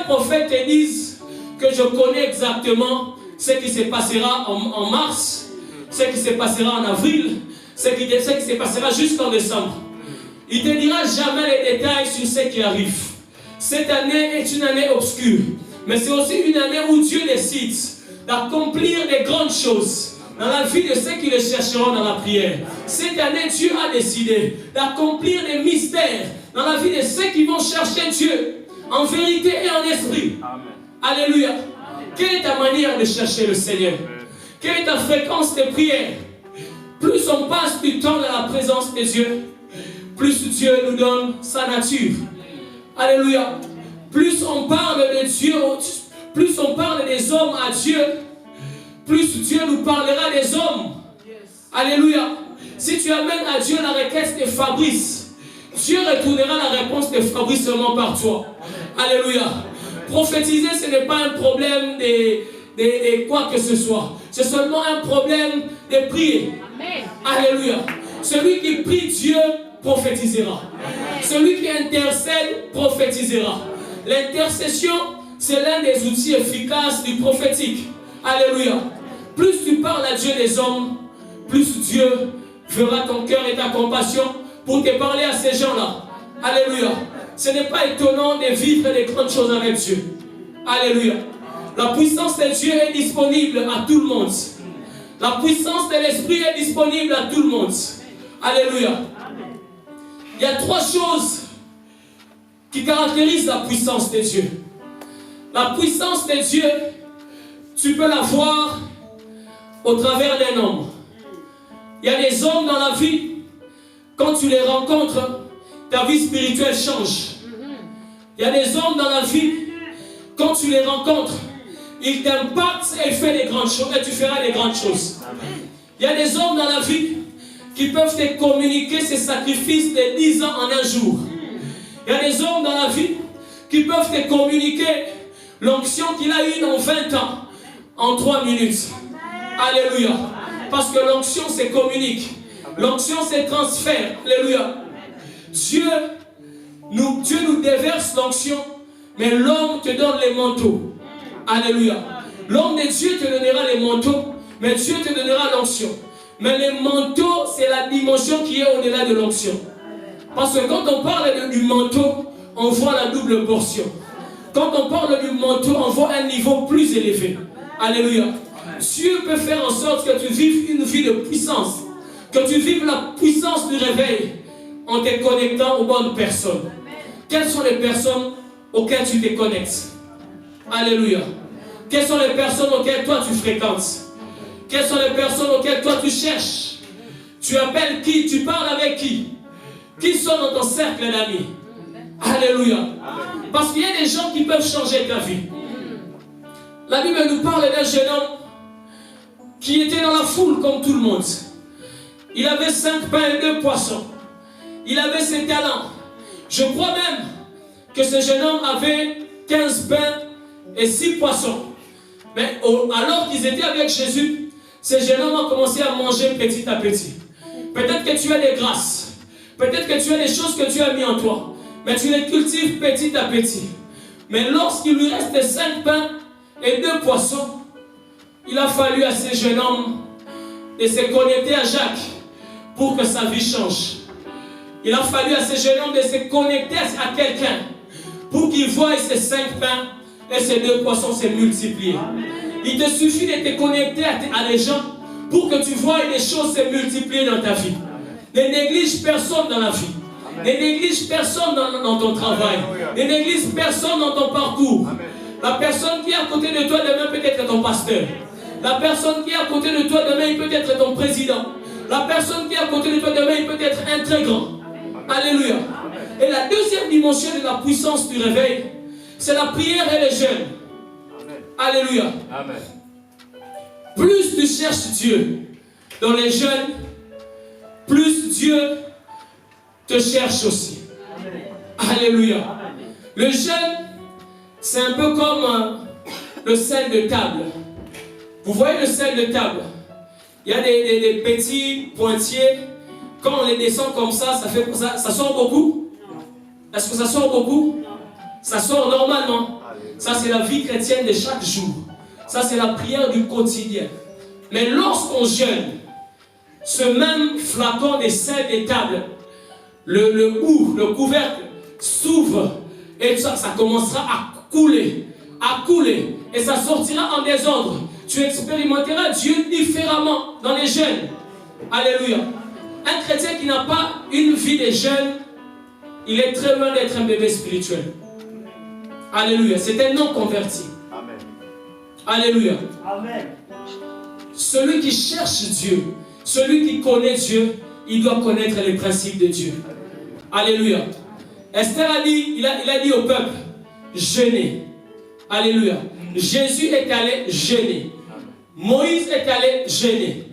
prophète te dise que je connais exactement ce qui se passera en mars, ce qui se passera en avril, ce qui se passera jusqu'en décembre. Il ne te dira jamais les détails sur ce qui arrive. Cette année est une année obscure, mais c'est aussi une année où Dieu décide d'accomplir des grandes choses dans la vie de ceux qui le chercheront dans la prière. Cette année, Dieu a décidé d'accomplir des mystères dans la vie de ceux qui vont chercher Dieu en vérité et en esprit. Amen. Alléluia. Amen. Quelle est ta manière de chercher le Seigneur? Quelle est ta fréquence de prière? Plus on passe du temps dans la présence de Dieu, plus Dieu nous donne sa nature. Alléluia. Plus on parle de Dieu, plus on parle des hommes à Dieu, plus Dieu nous parlera des hommes. Alléluia. Si tu amènes à Dieu la requête de Fabrice, Dieu retournera la réponse de Fabrice seulement par toi. Alléluia. Prophétiser, ce n'est pas un problème de quoi que ce soit. C'est seulement un problème de prier. Alléluia. Celui qui prie Dieu prophétisera. Celui qui intercède prophétisera. L'intercession, c'est l'un des outils efficaces du prophétique. Alléluia. Plus tu parles à Dieu des hommes, plus Dieu verra ton cœur et ta compassion pour te parler à ces gens-là. Alléluia. Ce n'est pas étonnant de vivre des grandes choses avec Dieu. Alléluia. La puissance de Dieu est disponible à tout le monde. La puissance de l'Esprit est disponible à tout le monde. Alléluia. Il y a 3 choses qui caractérisent la puissance de Dieu. La puissance de Dieu, tu peux la voir au travers d'un homme. Il y a des hommes dans la vie, quand tu les rencontres, ta vie spirituelle change. Il y a des hommes dans la vie, quand tu les rencontres, ils t'impactent et ils font des grandes choses, et tu feras des grandes choses. Il y a des hommes dans la vie qui peuvent te communiquer ces sacrifices de 10 ans en un jour. Il y a des hommes dans la vie qui peuvent te communiquer l'onction qu'il a eue dans 20 ans en 3 minutes. Alléluia. Parce que l'onction se communique. L'onction se transfère. Alléluia. Dieu nous déverse l'onction, mais l'homme te donne les manteaux. Alléluia. L'homme de Dieu te donnera les manteaux, mais Dieu te donnera l'onction. Mais les manteaux, c'est la dimension qui est au-delà de l'onction. Parce que quand on parle du manteau, on voit la double portion. Quand on parle du manteau, on voit un niveau plus élevé. Alléluia. Dieu peut faire en sorte que tu vives une vie de puissance. Que tu vives la puissance du réveil en te connectant aux bonnes personnes. Quelles sont les personnes auxquelles tu te connectes? Alléluia. Quelles sont les personnes auxquelles toi tu fréquentes? Quelles sont les personnes auxquelles toi tu cherches? Tu appelles qui? Tu parles avec qui? Qui sont dans ton cercle d'amis? Alléluia. Parce qu'il y a des gens qui peuvent changer ta vie. La Bible nous parle d'un jeune homme qui était dans la foule comme tout le monde. Il avait 5 pains et 2 poissons. Il avait ses talents. Je crois même que ce jeune homme avait 15 pains et 6 poissons. Mais alors qu'ils étaient avec Jésus, ce jeune homme a commencé à manger petit à petit. Peut-être que tu as des grâces. Peut-être que tu as des choses que tu as mis en toi. Mais tu les cultives petit à petit. Mais lorsqu'il lui reste 5 pains et 2 poissons, il a fallu à ce jeune homme de se connecter à Jacques pour que sa vie change. Il a fallu à ce jeune homme de se connecter à quelqu'un pour qu'il voie ces 5 pains et ces 2 poissons se multiplier. Il te suffit de te connecter à des gens pour que tu vois les choses se multiplier dans ta vie. Ne néglige personne dans la vie. Ne néglige personne dans ton travail. Ne néglige personne dans ton parcours. La personne qui est à côté de toi demain peut être ton pasteur. La personne qui est à côté de toi demain il peut être ton président. La personne qui est à côté de toi demain il peut être un très grand. Alléluia. Et la deuxième dimension de la puissance du réveil, c'est la prière et le jeûne. Alléluia. Amen. Plus tu cherches Dieu dans les jeûnes, plus Dieu te cherche aussi. Alléluia. Le jeûne, c'est un peu comme le sel de table. Vous voyez le sel de table? Il y a des petits pointillés. Quand on les descend comme ça, ça sort beaucoup? Est-ce que ça sort beaucoup? Ça sort normalement. Ça, c'est la vie chrétienne de chaque jour. Ça, c'est la prière du quotidien. Mais lorsqu'on jeûne, ce même flacon de sel de table, le couvercle s'ouvre et ça commencera à couler, et ça sortira en désordre. Tu expérimenteras Dieu différemment dans les jeûnes. Alléluia. Un chrétien qui n'a pas une vie de jeûne, il est très loin d'être un bébé spirituel. Alléluia. C'est un non converti. Amen. Alléluia. Amen. Celui qui cherche Dieu, celui qui connaît Dieu, il doit connaître les principes de Dieu. Alléluia. Esther a dit, il a dit au peuple, jeûnez. Alléluia. Jésus est allé jeûner. Moïse est allé jeûner.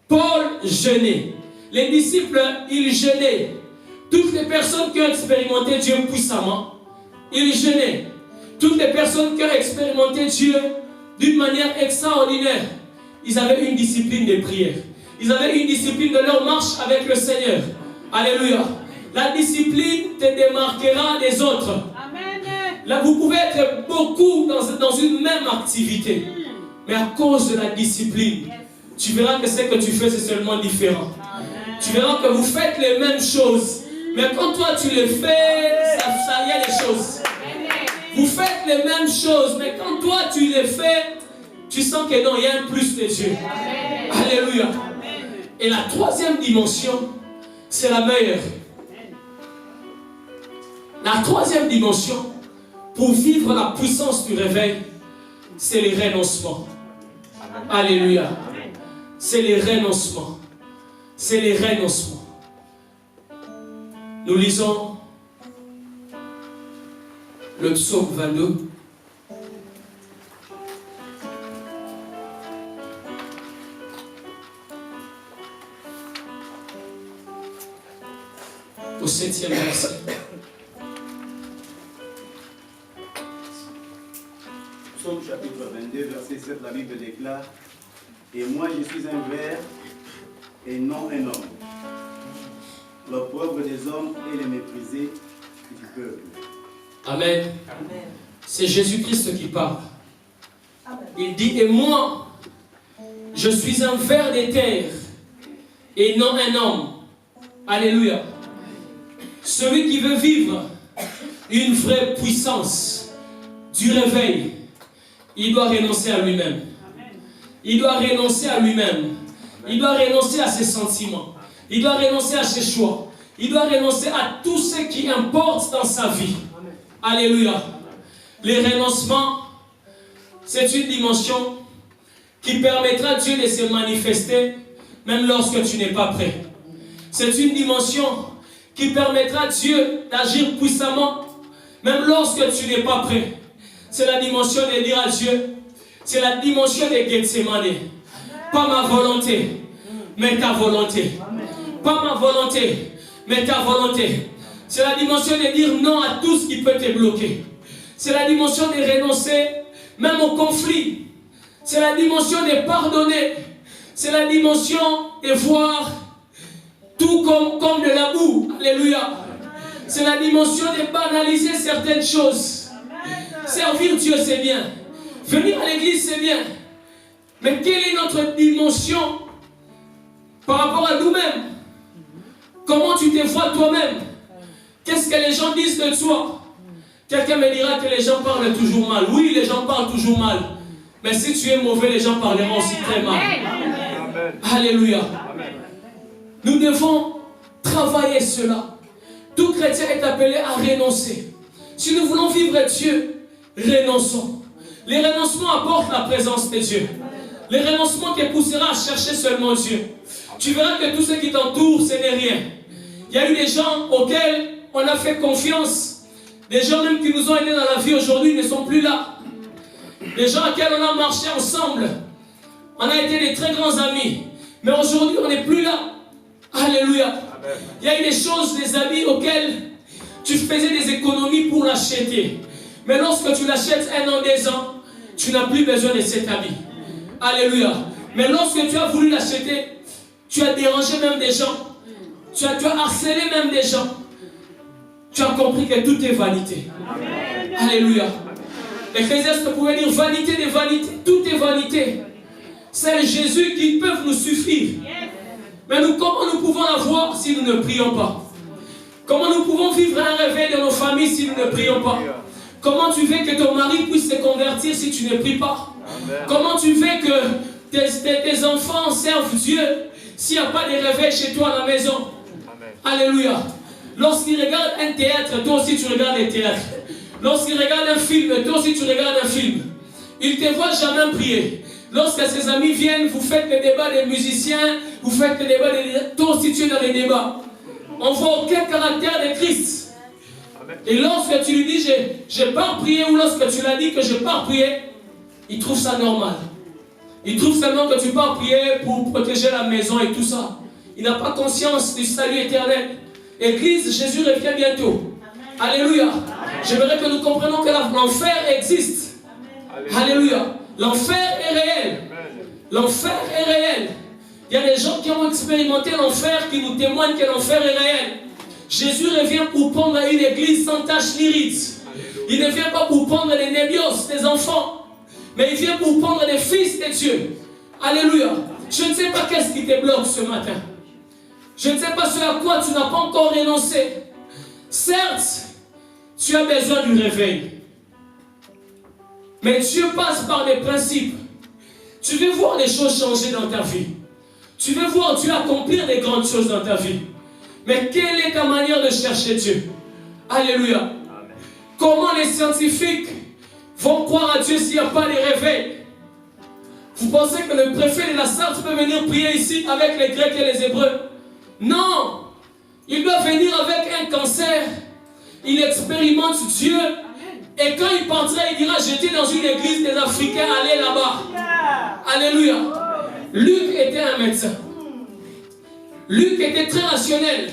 Paul jeûnait. Les disciples, ils jeûnaient. Toutes les personnes qui ont expérimenté Dieu puissamment, ils jeûnaient. Toutes les personnes qui ont expérimenté Dieu d'une manière extraordinaire, ils avaient une discipline de prière. Ils avaient une discipline de leur marche avec le Seigneur. Alléluia. La discipline te démarquera des autres. Amen. Là, vous pouvez être beaucoup dans une même activité. Mais à cause de la discipline, tu verras que ce que tu fais, c'est seulement différent. Tu verras que vous faites les mêmes choses. Mais quand toi, tu les fais, il y a des choses. Vous faites les mêmes choses. Mais quand toi, tu les fais, tu sens que non, il y a un plus de Dieu. Alléluia. Et la troisième dimension, c'est la meilleure. La troisième dimension, pour vivre la puissance du réveil, c'est les renoncements. Alléluia. C'est les renoncements. C'est les renoncements. Nous lisons le psaume 22. Au 7e verset. Psaume chapitre 22, verset 7, la Bible déclare: Et moi je suis un ver et non un homme, l'opprobre des hommes et les méprisés du peuple. Amen. C'est Jésus-Christ qui parle. Il dit: et moi, je suis un ver des terres et non un homme. Alléluia. Celui qui veut vivre une vraie puissance du réveil, il doit renoncer à lui-même. Il doit renoncer à lui-même. Il doit renoncer à ses sentiments. Il doit renoncer à ses choix. Il doit renoncer à tout ce qui importe dans sa vie. Alléluia. Les renoncements, c'est une dimension qui permettra à Dieu de se manifester même lorsque tu n'es pas prêt. C'est une dimension qui permettra à Dieu d'agir puissamment même lorsque tu n'es pas prêt. C'est la dimension de dire à Dieu, c'est la dimension de Gethsemane. Pas ma volonté, mais ta volonté. Pas ma volonté, mais ta volonté. C'est la dimension de dire non à tout ce qui peut te bloquer. C'est la dimension de renoncer même au conflit. C'est la dimension de pardonner. C'est la dimension de voir tout comme de la boue. Alléluia. C'est la dimension de banaliser certaines choses. Servir Dieu, c'est bien. Venir à l'église, c'est bien. Mais quelle est notre dimension par rapport à nous-mêmes? Comment tu te vois toi-même? Qu'est-ce que les gens disent de toi? Quelqu'un me dira que les gens parlent toujours mal. Oui, les gens parlent toujours mal. Mais si tu es mauvais, les gens parleront aussi très mal. Amen. Alléluia. Amen. Nous devons travailler cela. Tout chrétien est appelé à renoncer. Si nous voulons vivre Dieu, renonçons. Les renoncements apportent la présence de Dieu. Les renoncements te poussera à chercher seulement Dieu. Tu verras que tout ce qui t'entoure, ce n'est rien. Il y a eu des gens auxquels on a fait confiance. Des gens même qui nous ont aidés dans la vie aujourd'hui ne sont plus là. Des gens auxquels on a marché ensemble. On a été des très grands amis. Mais aujourd'hui, on n'est plus là. Alléluia. Amen. Il y a eu des choses, des amis auxquels tu faisais des économies pour l'acheter. Mais lorsque tu l'achètes 1 an, 2 ans, tu n'as plus besoin de cet ami. Alléluia. Mais lorsque tu as voulu l'acheter, tu as dérangé même des gens. Tu as harcelé même des gens. Tu as compris que tout est vanité. Amen. Alléluia. L'Ecclésiaste pouvait dire vanité des vanités. Tout est vanité. C'est Jésus qui peut nous suffire. Mais nous, comment nous pouvons l'avoir si nous ne prions pas? Comment nous pouvons vivre un réveil dans nos familles si nous ne prions pas? Comment tu veux que ton mari puisse se convertir si tu ne pries pas? Amen. Comment tu veux que tes enfants servent Dieu s'il n'y a pas de réveil chez toi à la maison? Amen. Alléluia. Lorsqu'ils regardent un théâtre, toi aussi tu regardes un théâtre. Lorsqu'ils regardent un film, toi aussi tu regardes un film. Ils ne te voient jamais prier. Lorsque ses amis viennent, vous faites le débat des musiciens, vous faites le débat des... Toi aussi tu es dans les débats. On ne voit aucun caractère de Christ. Et lorsque tu lui dis je pars prier, ou lorsque tu l'as dit que je pars prier, il trouve ça normal. Il trouve seulement que tu pars prier pour protéger la maison et tout ça. Il n'a pas conscience du salut éternel. Église, Jésus revient bientôt. Amen. Alléluia. J'aimerais que nous comprenions que l'enfer existe. Amen. Alléluia. L'enfer est réel. L'enfer est réel. Il y a des gens qui ont expérimenté l'enfer qui nous témoignent que l'enfer est réel. Jésus revient pour prendre une église sans tache ni ride. Il ne vient pas pour prendre des nébios, des enfants, mais il vient pour prendre des fils de Dieu. Alléluia. Je ne sais pas qu'est-ce qui te bloque ce matin. Je ne sais pas ce à quoi tu n'as pas encore renoncé. Certes, tu as besoin du réveil. Mais Dieu passe par des principes. Tu veux voir des choses changer dans ta vie. Tu veux voir Dieu accomplir des grandes choses dans ta vie. Mais quelle est ta manière de chercher Dieu? Alléluia. Amen. Comment les scientifiques vont croire à Dieu s'il n'y a pas de réveil? Vous pensez que le préfet de la Sarthe peut venir prier ici avec les Grecs et les Hébreux? Non! Il doit venir avec un cancer. Il expérimente Dieu. Et quand il partira, il dira, j'étais dans une église des Africains, allez là-bas. Alléluia. Luc était un médecin. Luc était très rationnel.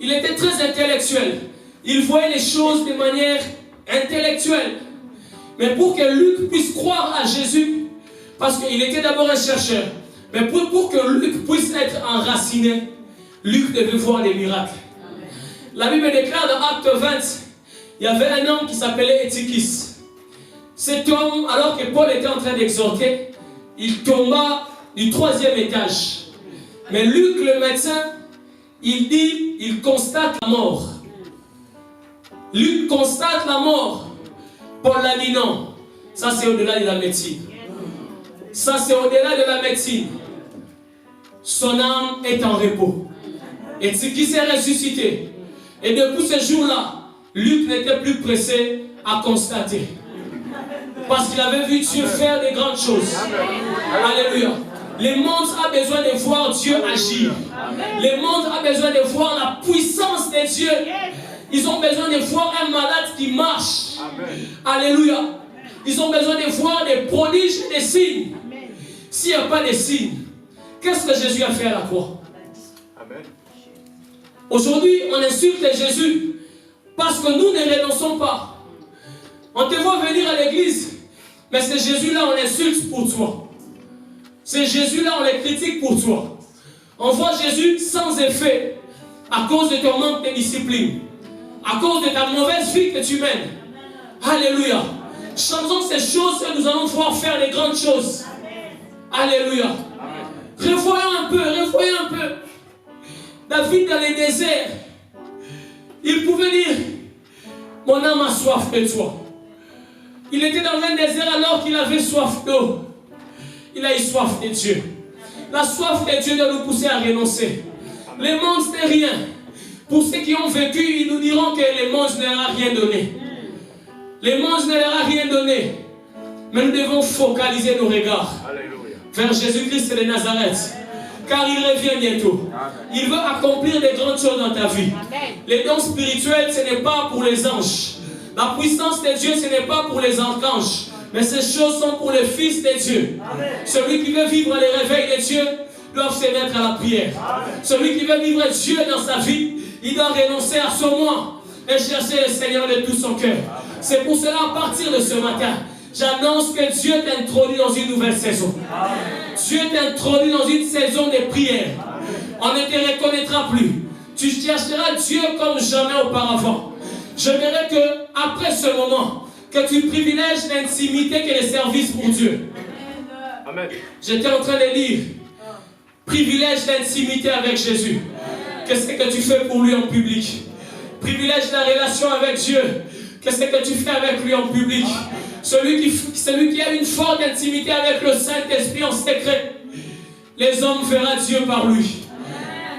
Il était très intellectuel. Il voyait les choses de manière intellectuelle. Mais pour que Luc puisse croire à Jésus, parce qu'il était d'abord un chercheur, mais pour que Luc puisse être enraciné, Luc devait voir des miracles. La Bible déclare dans Acte 20, il y avait un homme qui s'appelait Étichis. Cet homme, alors que Paul était en train d'exhorter, il tomba du 3e étage. Mais Luc, le médecin, il constate la mort. Luc constate la mort. Paul l'a dit non. Ça, c'est au-delà de la médecine. Ça, c'est au-delà de la médecine. Son âme est en repos. Et ce qui s'est ressuscité. Et depuis ce jour-là, Luc n'était plus pressé à constater. Parce qu'il avait vu Dieu faire des grandes choses. Alléluia. Le monde a besoin de voir Dieu agir. Le monde a besoin de voir la puissance de Dieu. Ils ont besoin de voir un malade qui marche. Alléluia. Ils ont besoin de voir des prodiges et des signes. S'il n'y a pas de signes, qu'est-ce que Jésus a fait à la croix? Aujourd'hui, on insulte Jésus parce que nous ne renonçons pas. On te voit venir à l'église, mais c'est Jésus-là on insulte pour toi. C'est Jésus-là on les critique pour toi. On voit Jésus sans effet à cause de ton manque de discipline, à cause de ta mauvaise vie que tu mènes. Alléluia. Changeons ces choses et nous allons pouvoir faire les grandes choses. Alléluia. Revoyons un peu. David dans le désert, il pouvait dire, mon âme a soif de toi. Il était dans un désert alors qu'il avait soif d'eau. Il a eu soif de Dieu. La soif de Dieu doit nous pousser à renoncer. Le monde n'est rien. Pour ceux qui ont vécu, ils nous diront que le monde ne leur a rien donné. Le monde ne leur a rien donné. Mais nous devons focaliser nos regards vers Jésus-Christ de Nazareth. Car il revient bientôt. Il veut accomplir des grandes choses dans ta vie. Les dons spirituels, ce n'est pas pour les anges. La puissance de Dieu, ce n'est pas pour les archanges. Mais ces choses sont pour les fils de Dieu. Celui qui veut vivre les réveils de Dieu doit se mettre à la prière. Celui qui veut vivre Dieu dans sa vie, il doit renoncer à son moi et chercher le Seigneur de tout son cœur. C'est pour cela, à partir de ce matin, j'annonce que Dieu t'introduit dans une nouvelle saison. Dieu t'introduit dans une saison de prière. On ne te reconnaîtra plus. Tu chercheras Dieu comme jamais auparavant. J'aimerais que, après ce moment, que tu privilèges l'intimité que le service pour Dieu. Amen. J'étais en train de lire. Privilège l'intimité avec Jésus. Qu'est-ce que tu fais pour lui en public? Privilège la relation avec Dieu. Qu'est-ce que tu fais avec lui en public? Celui qui a une forte intimité avec le Saint-Esprit en secret, les hommes verront Dieu par lui.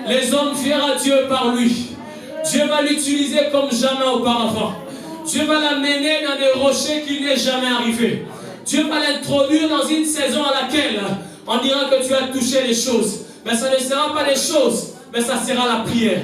Les hommes verront Dieu par lui. Dieu va l'utiliser comme jamais auparavant. Dieu va l'amener dans des rochers qui n'est jamais arrivé. Dieu va l'introduire dans une saison à laquelle on dira que tu as touché les choses. Mais ça ne sera pas les choses, mais ça sera la prière.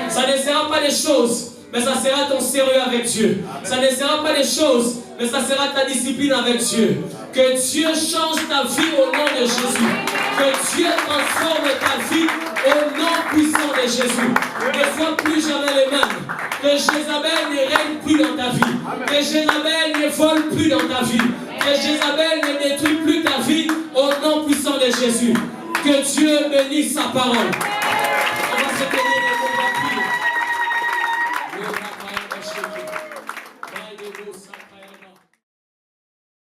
Ça ne sera pas les choses, mais ça sera ton sérieux avec Dieu. Ça ne sera pas les choses, mais ça sera ta discipline avec Dieu. Que Dieu change ta vie au nom de Jésus. Que Dieu transforme ta vie au nom puissant de Jésus. Ne sois plus jamais le même. Que Jézabel ne règne plus dans ta vie. Que Jézabel ne vole plus dans ta vie. Que Jézabel ne détruit plus ta vie au nom puissant de Jésus. Que Dieu bénisse sa parole. On va se